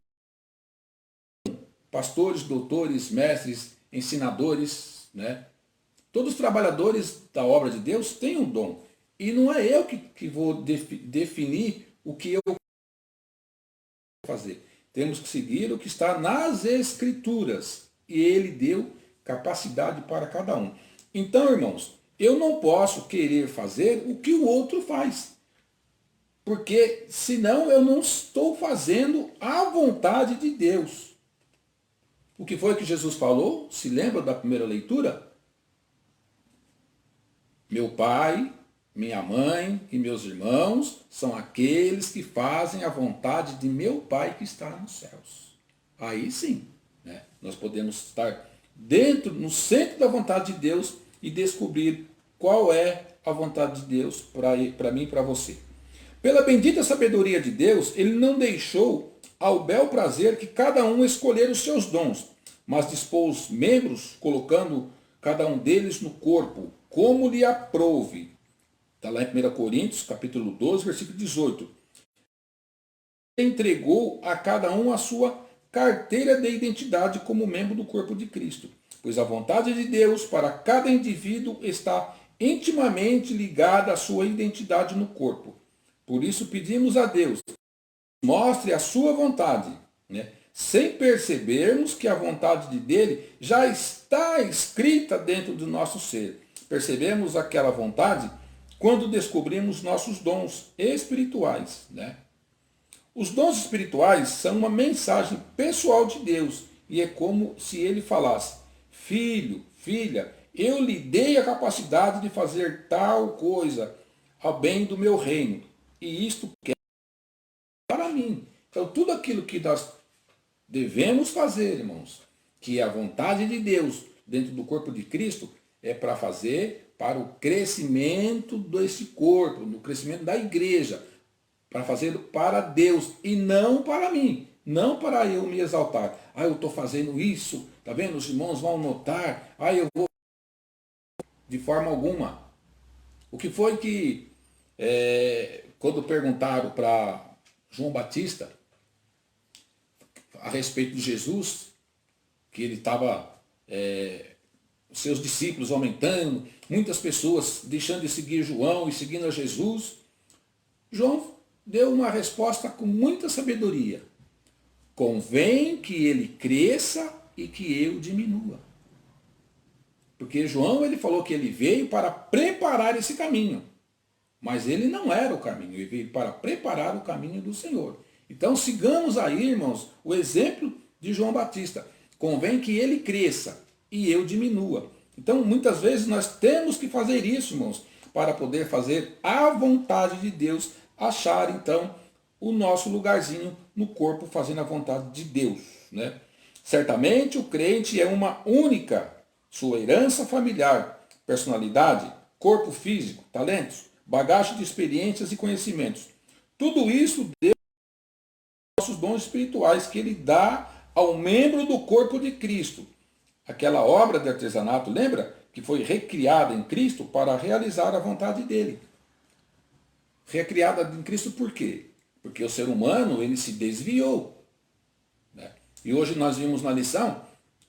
Pastores, doutores, mestres, ensinadores, né? Todos os trabalhadores da obra de Deus têm um dom. E não é eu que vou definir o que eu vou fazer. Temos que seguir o que está nas Escrituras. E ele deu capacidade para cada um. Então, irmãos, eu não posso querer fazer o que o outro faz. Porque senão eu não estou fazendo a vontade de Deus. O que foi que Jesus falou? Se lembra da primeira leitura? Meu pai, minha mãe e meus irmãos são aqueles que fazem a vontade de meu pai que está nos céus. Aí sim, né, nós podemos estar no centro da vontade de Deus e descobrir qual é a vontade de Deus para mim e para você. Pela bendita sabedoria de Deus, ele não deixou ao bel prazer que cada um escolher os seus dons, mas dispôs membros, colocando cada um deles no corpo, como lhe aprouve. Está lá em 1 Coríntios, capítulo 12, versículo 18. Entregou a cada um a sua carteira de identidade como membro do corpo de Cristo, pois a vontade de Deus para cada indivíduo está intimamente ligada à sua identidade no corpo. Por isso pedimos a Deus que mostre a sua vontade, né? Sem percebermos que a vontade dele já está escrita dentro do nosso ser. Percebemos aquela vontade quando descobrimos nossos dons espirituais, né? Os dons espirituais são uma mensagem pessoal de Deus e é como se ele falasse: filho, filha, eu lhe dei a capacidade de fazer tal coisa ao bem do meu reino e isto é para mim. Então tudo aquilo que nós devemos fazer, irmãos, que é a vontade de Deus dentro do corpo de Cristo, é para fazer para o crescimento desse corpo, no crescimento da igreja, para fazer para Deus e não para mim, não para eu me exaltar. Eu estou fazendo isso, tá vendo? Os irmãos vão notar, eu vou de forma alguma. O que foi que, quando perguntaram para João Batista a respeito de Jesus, que ele estava, seus discípulos aumentando, muitas pessoas deixando de seguir João e seguindo a Jesus, João deu uma resposta com muita sabedoria. Convém que ele cresça e que eu diminua. Porque João ele falou que ele veio para preparar esse caminho. Mas ele não era o caminho, ele veio para preparar o caminho do Senhor. Então sigamos aí, irmãos, o exemplo de João Batista. Convém que ele cresça e eu diminua. Então muitas vezes nós temos que fazer isso, irmãos, para poder fazer a vontade de Deus, achar então o nosso lugarzinho no corpo fazendo a vontade de Deus, né? Certamente o crente é uma única, sua herança familiar, personalidade, corpo físico, talentos, bagagem de experiências e conhecimentos. Tudo isso Deus dons espirituais que ele dá ao membro do corpo de Cristo. Aquela obra de artesanato, lembra? Que foi recriada em Cristo para realizar a vontade dele. Recriada em Cristo por quê? Porque o ser humano, ele se desviou. Né? E hoje nós vimos na lição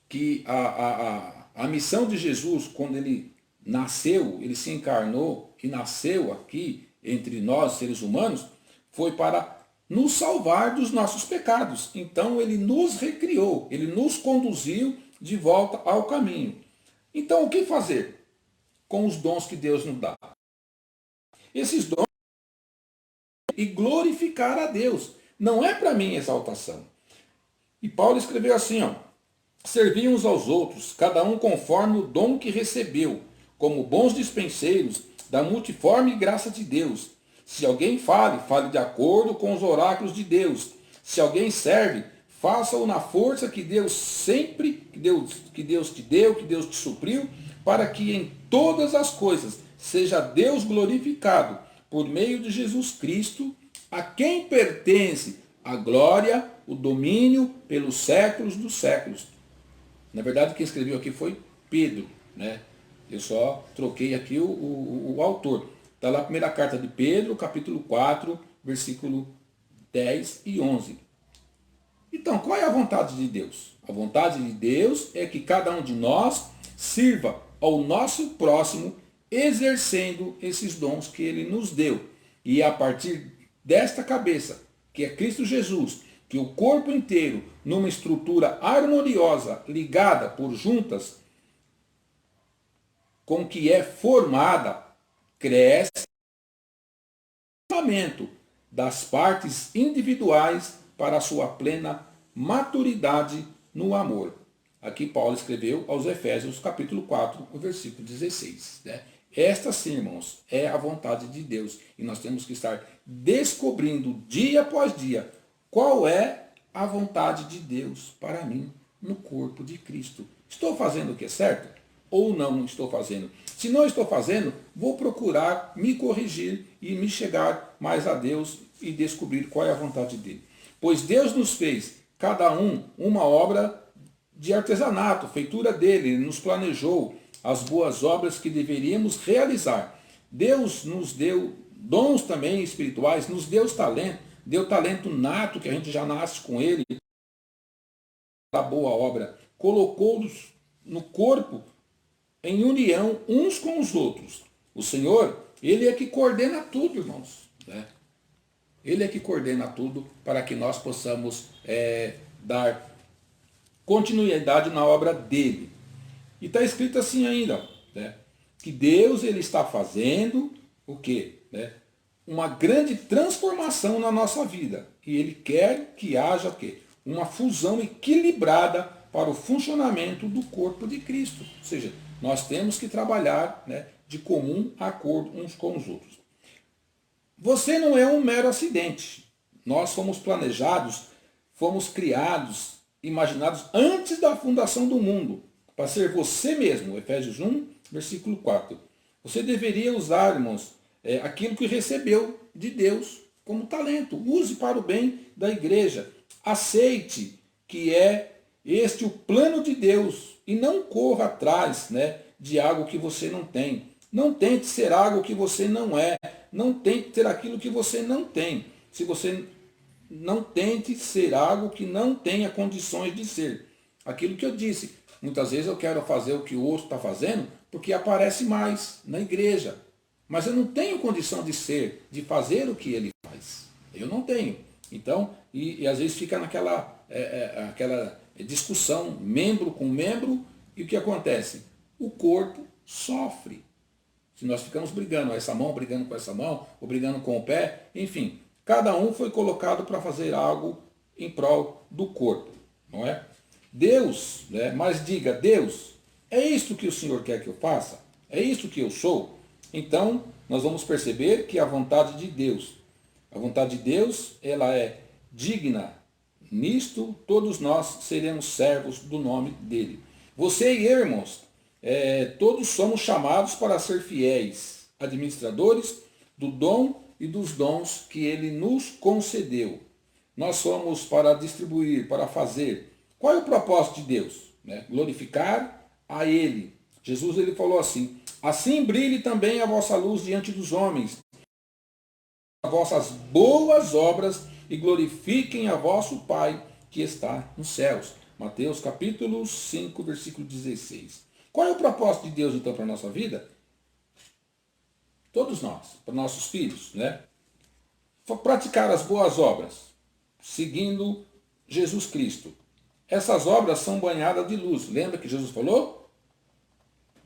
que a missão de Jesus, quando ele nasceu, ele se encarnou e nasceu aqui entre nós, seres humanos, foi para nos salvar dos nossos pecados. Então ele nos recriou, ele nos conduziu de volta ao caminho. Então o que fazer com os dons que Deus nos dá? Esses dons e glorificar a Deus. Não é para mim exaltação. E Paulo escreveu assim, ó, servir uns aos outros, cada um conforme o dom que recebeu, como bons dispenseiros da multiforme graça de Deus. Se alguém fale, fale de acordo com os oráculos de Deus. Se alguém serve, faça-o na força que Deus que Deus te deu, que Deus te supriu, para que em todas as coisas seja Deus glorificado por meio de Jesus Cristo, a quem pertence a glória, o domínio pelos séculos dos séculos. Na verdade, quem escreveu aqui foi Pedro, né? Eu só troquei aqui o autor. Está lá a primeira carta de Pedro, capítulo 4, versículo 10 e 11. Então, qual é a vontade de Deus? A vontade de Deus é que cada um de nós sirva ao nosso próximo, exercendo esses dons que ele nos deu. E a partir desta cabeça, que é Cristo Jesus, que o corpo inteiro, numa estrutura harmoniosa, ligada por juntas, com que é formada, cresce o funcionamento das partes individuais para a sua plena maturidade no amor. Aqui Paulo escreveu aos Efésios, capítulo 4, o versículo 16. Né? Esta, sim, irmãos, é a vontade de Deus. E nós temos que estar descobrindo dia após dia qual é a vontade de Deus para mim no corpo de Cristo. Estou fazendo o que é certo? Ou não estou fazendo? Se não estou fazendo, vou procurar me corrigir e me chegar mais a Deus e descobrir qual é a vontade dele. Pois Deus nos fez, cada um, uma obra de artesanato, feitura dele, ele nos planejou as boas obras que deveríamos realizar. Deus nos deu dons também espirituais, nos deu talento nato, que a gente já nasce com ele, a boa obra, colocou-nos no corpo em união uns com os outros. O Senhor, ele é que coordena tudo, irmãos. Né? Ele é que coordena tudo para que nós possamos dar continuidade na obra dele. E está escrito assim ainda, né? Que Deus ele está fazendo o quê? Né? Uma grande transformação na nossa vida. E ele quer que haja o quê? Uma fusão equilibrada para o funcionamento do corpo de Cristo. Ou seja, nós temos que trabalhar, né, de comum acordo uns com os outros. Você não é um mero acidente. Nós fomos planejados, fomos criados, imaginados antes da fundação do mundo, para ser você mesmo. Efésios 1, versículo 4. Você deveria usar, irmãos, aquilo que recebeu de Deus como talento. Use para o bem da igreja. Aceite que é este o plano de Deus e não corra atrás, né, de algo que você não tem. Não tente ser algo que você não é. Não tente ter aquilo que você não tem. Se você não tente ser algo que não tenha condições de ser. Aquilo que eu disse. Muitas vezes eu quero fazer o que o outro está fazendo porque aparece mais na igreja. Mas eu não tenho condição de ser, de fazer o que ele faz. Eu não tenho. Então, e às vezes fica naquela aquela discussão, membro com membro, e o que acontece? O corpo sofre. Se nós ficamos brigando, essa mão brigando com essa mão, ou brigando com o pé, enfim, cada um foi colocado para fazer algo em prol do corpo, não é? Deus, né? Mas diga, Deus, é isto que o Senhor quer que eu faça? É isto que eu sou? Então, nós vamos perceber que a vontade de Deus, ela é digna. Nisto, todos nós seremos servos do nome dele. Você e eu, irmãos, todos somos chamados para ser fiéis, administradores do dom e dos dons que ele nos concedeu. nós somos para distribuir, para fazer. Qual é o propósito de Deus? Né? Glorificar a Ele. Jesus ele falou assim, assim brilhe também a vossa luz diante dos homens, as vossas boas obras e glorifiquem a vosso Pai que está nos céus. Mateus capítulo 5, versículo 16. Qual é o propósito de Deus então para a nossa vida? Todos nós, para nossos filhos, né? Praticar as boas obras, seguindo Jesus Cristo. Essas obras são banhadas de luz. Lembra que Jesus falou?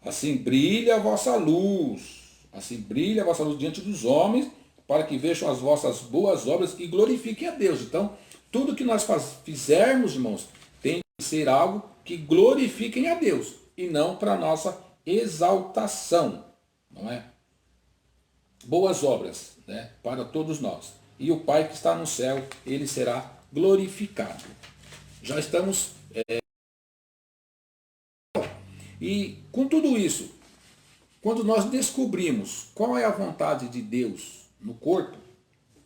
Assim brilha a vossa luz. Assim brilha a vossa luz diante dos homens, para que vejam as vossas boas obras e glorifiquem a Deus. Então, tudo que nós fizermos, irmãos, tem que ser algo que glorifiquem a Deus, e não para nossa exaltação, não é? Boas obras, né, para todos nós. E o Pai que está no céu, ele será glorificado. Já estamos... E com tudo isso, quando nós descobrimos qual é a vontade de Deus no corpo,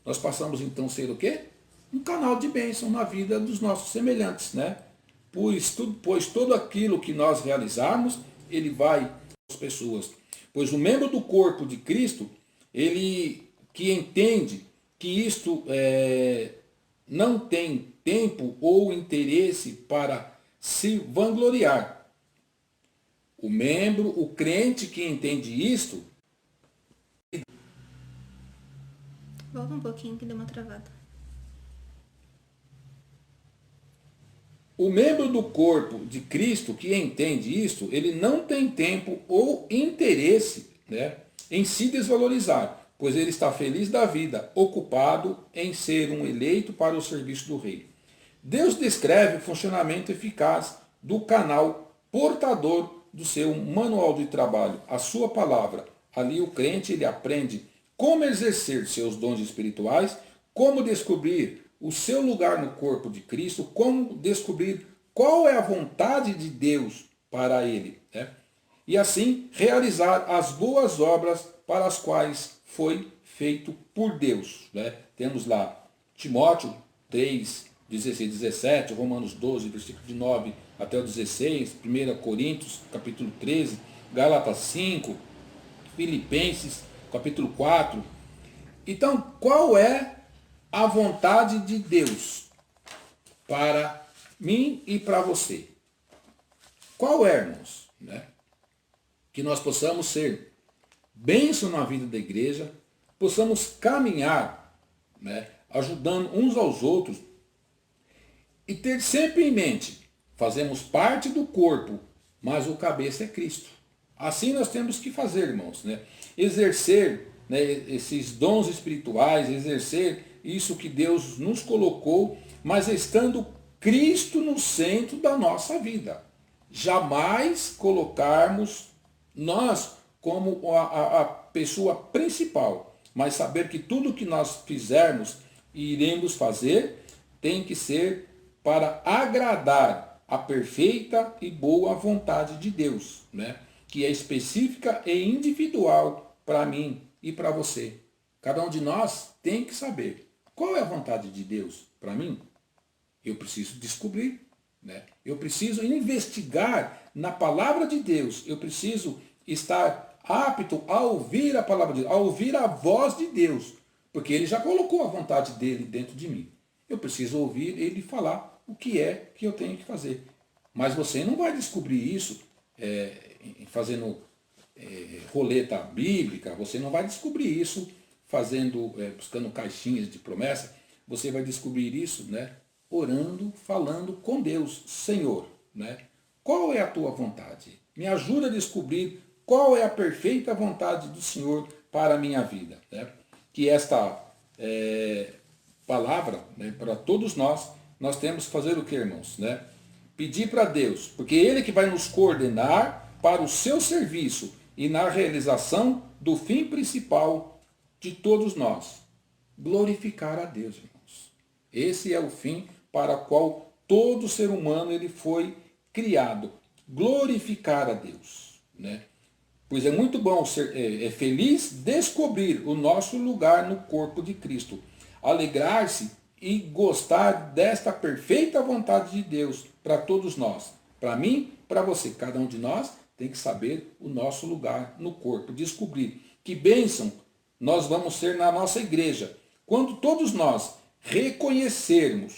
nós passamos então a ser o quê? Um canal de bênção na vida dos nossos semelhantes, né? Pois tudo aquilo que nós realizarmos, ele vai às pessoas. Pois o membro do corpo de Cristo, ele que entende que isto não tem tempo ou interesse para se vangloriar. O membro, o crente que entende isto... Volta um pouquinho que deu uma travada. O membro do corpo de Cristo que entende isto, ele não tem tempo ou interesse, né, em se desvalorizar, pois ele está feliz da vida, ocupado em ser um eleito para o serviço do rei. Deus descreve o funcionamento eficaz do canal portador do seu manual de trabalho, a sua palavra. Ali o crente ele aprende como exercer seus dons espirituais, como descobrir o seu lugar no corpo de Cristo, como descobrir qual é a vontade de Deus para ele, né? E assim realizar as boas obras para as quais foi feito por Deus, né? Temos lá Timóteo 3, 16, 17, Romanos 12, versículo de 9 até o 16, 1 Coríntios, capítulo 13, Gálatas 5, Filipenses, capítulo 4. Então, qual é a vontade de Deus para mim e para você? Qual é, irmãos? Né? Que nós possamos ser bênção na vida da igreja, possamos caminhar, né, ajudando uns aos outros, e ter sempre em mente, fazemos parte do corpo, mas o cabeça é Cristo. Assim nós temos que fazer, irmãos, né? Exercer, né, esses dons espirituais, exercer isso que Deus nos colocou, mas estando Cristo no centro da nossa vida. Jamais colocarmos nós como a pessoa principal, mas saber que tudo que nós fizermos e iremos fazer tem que ser para agradar a perfeita e boa vontade de Deus, né? Que é específica e individual para mim e para você. Cada um de nós tem que saber qual é a vontade de Deus para mim. Eu preciso descobrir, né? Eu preciso investigar na palavra de Deus. Eu preciso estar apto a ouvir a palavra de Deus, a ouvir a voz de Deus, porque Ele já colocou a vontade dele dentro de mim. Eu preciso ouvir Ele falar o que é que eu tenho que fazer. Mas você não vai descobrir isso fazendo roleta bíblica, você não vai descobrir isso fazendo, buscando caixinhas de promessa. Você vai descobrir isso, né, orando, falando com Deus. Senhor, né, qual é a tua vontade? Me ajuda a descobrir qual é a perfeita vontade do Senhor para a minha vida, né? Que esta palavra, né, para todos nós temos que fazer o que, irmãos? Né? Pedir para Deus, porque Ele que vai nos coordenar para o seu serviço e na realização do fim principal de todos nós. Glorificar a Deus, irmãos. Esse é o fim para o qual todo ser humano ele foi criado. Glorificar a Deus, né? Pois é muito bom ser feliz descobrir o nosso lugar no corpo de Cristo. Alegrar-se e gostar desta perfeita vontade de Deus para todos nós. Para mim, para você. Cada um de nós tem que saber o nosso lugar no corpo. Descobrir que bênção nós vamos ser na nossa igreja. Quando todos nós reconhecermos,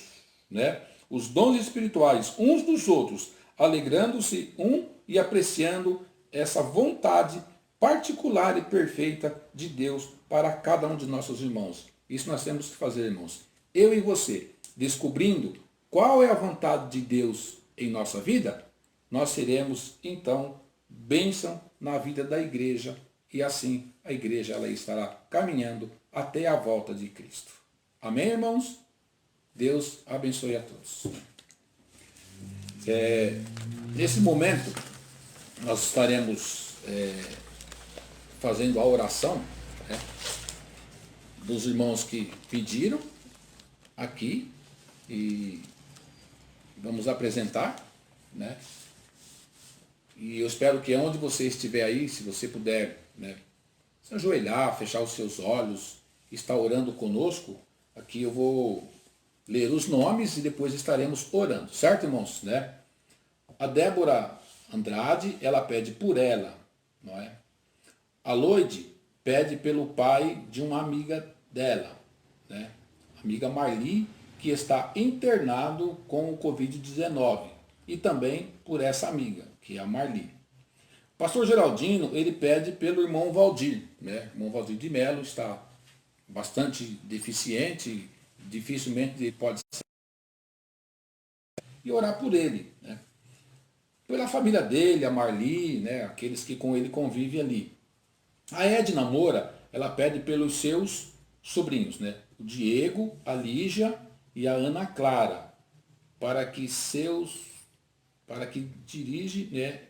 né, os dons espirituais uns dos outros, alegrando-se um e apreciando essa vontade particular e perfeita de Deus para cada um de nossos irmãos. Isso nós temos que fazer, irmãos. Eu e você, descobrindo qual é a vontade de Deus em nossa vida, nós seremos, então, bênção na vida da igreja, e assim a igreja ela estará caminhando até a volta de Cristo. Amém, irmãos? Deus abençoe a todos. Nesse momento, nós estaremos fazendo a oração, né, dos irmãos que pediram aqui, e vamos apresentar, né? E eu espero que onde você estiver aí, se você puder, né, se ajoelhar, fechar os seus olhos, estar orando conosco, aqui eu vou ler os nomes e depois estaremos orando, certo, irmãos? Né? A Débora Andrade, ela pede por ela, não é? A Loide pede pelo pai de uma amiga dela, né? Amiga Marli, que está internado com o Covid-19, e também por essa amiga, que é a Marli. Pastor Geraldino, ele pede pelo irmão Valdir, né? O irmão Valdir de Melo está bastante deficiente, dificilmente ele pode ser, e orar por ele, né? Pela família dele, a Marli, né? Aqueles que com ele convivem ali. A Edna Moura, ela pede pelos seus sobrinhos, né? O Diego, a Lígia e a Ana Clara, para que dirige, né?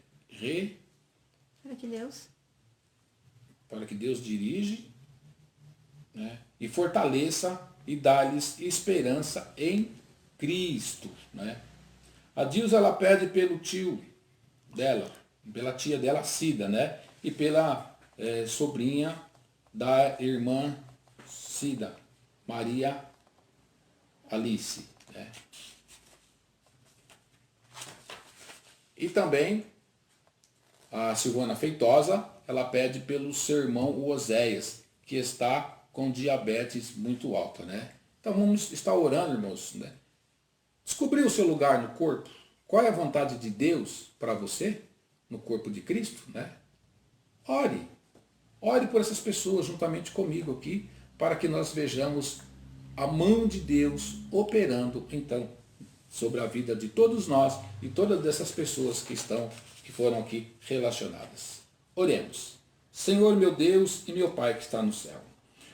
Para que Deus dirige, né, e fortaleça e dá-lhes esperança em Cristo, né? A Dilza, ela pede pelo tio dela, pela tia dela, Cida, né? E pela sobrinha da irmã Cida, Maria Alice, né? E também a Silvana Feitosa, ela pede pelo seu irmão Oséias, que está com diabetes muito alta, né? Então vamos estar orando, irmãos, né? Descobrir o seu lugar no corpo. Qual é a vontade de Deus para você no corpo de Cristo, né? Ore. Ore por essas pessoas juntamente comigo aqui, para que nós vejamos a mão de Deus operando, então, sobre a vida de todos nós e todas essas pessoas que foram aqui relacionadas. Oremos. Senhor, meu Deus e meu Pai que está no céu.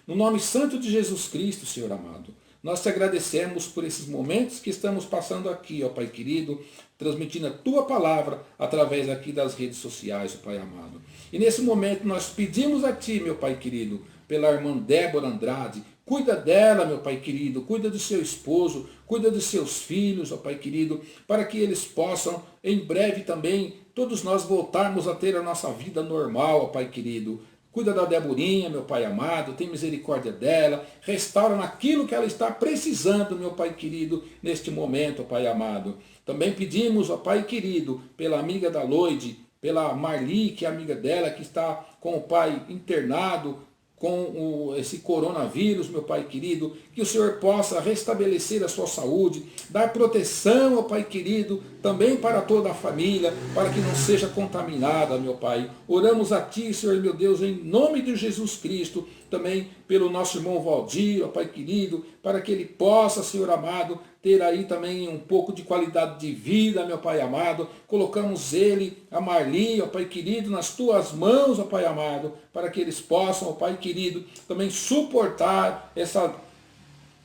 No nome santo de Jesus Cristo, Senhor amado, nós te agradecemos por esses momentos que estamos passando aqui, ó Pai querido, transmitindo a Tua palavra através aqui das redes sociais, ó Pai amado. E nesse momento nós pedimos a Ti, meu Pai querido, pela irmã Débora Andrade, cuida dela, meu Pai querido, cuida do seu esposo, cuida dos seus filhos, ó Pai querido, para que eles possam, em breve também, todos nós voltarmos a ter a nossa vida normal, ó Pai querido. Cuida da Deborinha, meu Pai amado, tem misericórdia dela, restaura naquilo que ela está precisando, meu Pai querido, neste momento, ó Pai amado. Também pedimos, ó Pai querido, pela amiga da Loide, pela Marli, que é amiga dela, que está com o pai internado, com esse coronavírus, meu Pai querido, que o Senhor possa restabelecer a sua saúde, dar proteção, ó Pai querido, também para toda a família, para que não seja contaminada, meu Pai. Oramos a Ti, Senhor meu Deus, em nome de Jesus Cristo, também pelo nosso irmão Valdir, ó Pai querido, para que ele possa, Senhor amado, ter aí também um pouco de qualidade de vida, meu Pai amado. Colocamos ele, a Marli, ó Pai querido, nas Tuas mãos, ó Pai amado, para que eles possam, ó Pai querido, também suportar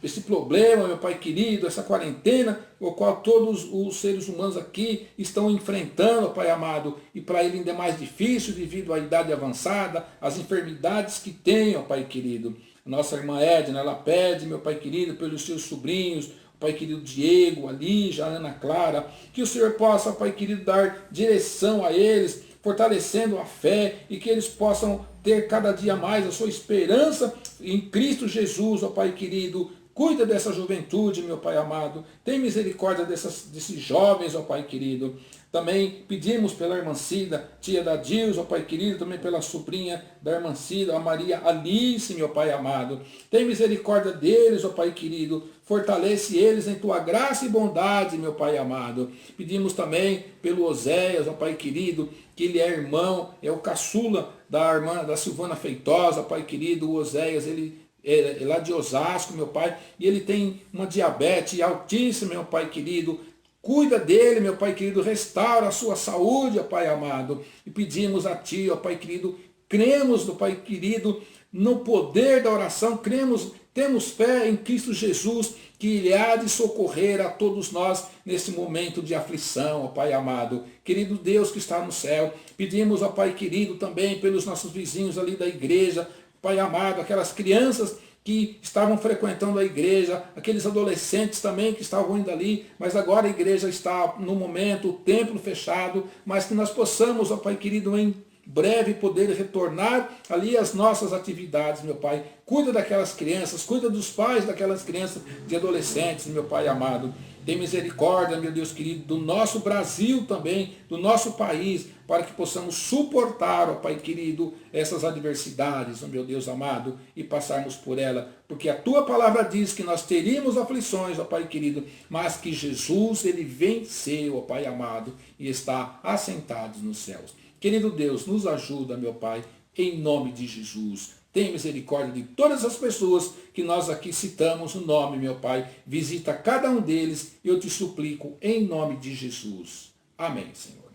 esse problema, meu Pai querido, essa quarentena, o qual todos os seres humanos aqui estão enfrentando, Pai amado, e para ele ainda é mais difícil devido à idade avançada, as enfermidades que tem, ó Pai querido. A nossa irmã Edna, ela pede, meu Pai querido, pelos seus sobrinhos, Pai querido Diego, a Lígia, a Ana Clara, que o Senhor possa, Pai querido, dar direção a eles, fortalecendo a fé e que eles possam ter cada dia mais a sua esperança em Cristo Jesus, ó Pai querido, Cuida dessa juventude, meu Pai amado. Tem misericórdia desses jovens, ó Pai querido. Também pedimos pela irmã Cida, tia da Dilson, ó Pai querido, também pela sobrinha da irmã Cida, a Maria Alice, meu Pai amado. Tem misericórdia deles, ó Pai querido. Fortalece eles em tua graça e bondade, meu Pai amado. Pedimos também pelo Oséias, ó Pai querido, que ele é irmão, é o caçula da irmã da Silvana Feitosa, Pai querido. O Oséias, ele é lá de Osasco, meu Pai, e ele tem uma diabetes altíssima, meu Pai querido. Cuida dele, meu Pai querido, restaura a sua saúde, ó Pai amado. E pedimos a Ti, ó Pai querido, cremos no Pai querido, no poder da oração, cremos, temos fé em Cristo Jesus, que Ele há de socorrer a todos nós nesse momento de aflição, ó Pai amado. Querido Deus que está no céu, pedimos, ó Pai querido, também pelos nossos vizinhos ali da igreja, Pai amado, aquelas crianças que estavam frequentando a igreja, aqueles adolescentes também que estavam indo ali, mas agora a igreja está no momento, o templo fechado, mas que nós possamos, ó Pai querido, em breve poder retornar ali às nossas atividades, meu Pai. Cuida daquelas crianças, cuida dos pais daquelas crianças e adolescentes, meu Pai amado. Tem misericórdia, meu Deus querido, do nosso Brasil também, do nosso país, para que possamos suportar, ó Pai querido, essas adversidades, ó meu Deus amado, e passarmos por ela. Porque a Tua palavra diz que nós teríamos aflições, ó Pai querido, mas que Jesus, Ele venceu, ó Pai amado, e está assentado nos céus. Querido Deus, nos ajuda, meu Pai, em nome de Jesus. Tem misericórdia de todas as pessoas que nós aqui citamos o nome, meu Pai. Visita cada um deles, eu te suplico, em nome de Jesus. Amém, Senhor.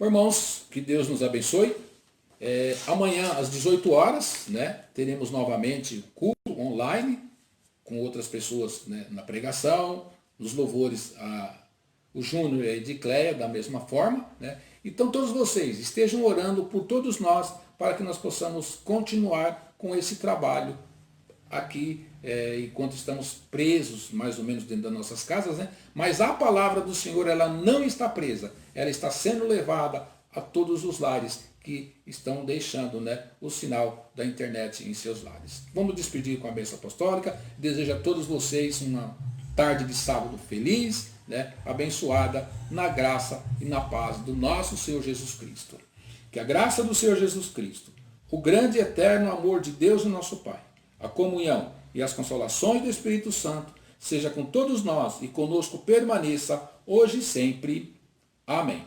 Irmãos, que Deus nos abençoe. Amanhã, às 18 horas, né, teremos novamente culto online, com outras pessoas, né, na pregação, nos louvores, o Júnior e a Edicleia, da mesma forma, né? Então todos vocês estejam orando por todos nós, para que nós possamos continuar com esse trabalho aqui, enquanto estamos presos, mais ou menos, dentro das nossas casas, né? Mas a palavra do Senhor, ela não está presa, ela está sendo levada a todos os lares que estão deixando, né, o sinal da internet em seus lares. Vamos despedir com a bênção apostólica. Desejo a todos vocês uma tarde de sábado feliz, né, abençoada na graça e na paz do nosso Senhor Jesus Cristo. Que a graça do Senhor Jesus Cristo, o grande e eterno amor de Deus e nosso Pai, a comunhão e as consolações do Espírito Santo seja com todos nós e conosco permaneça hoje e sempre. Amém.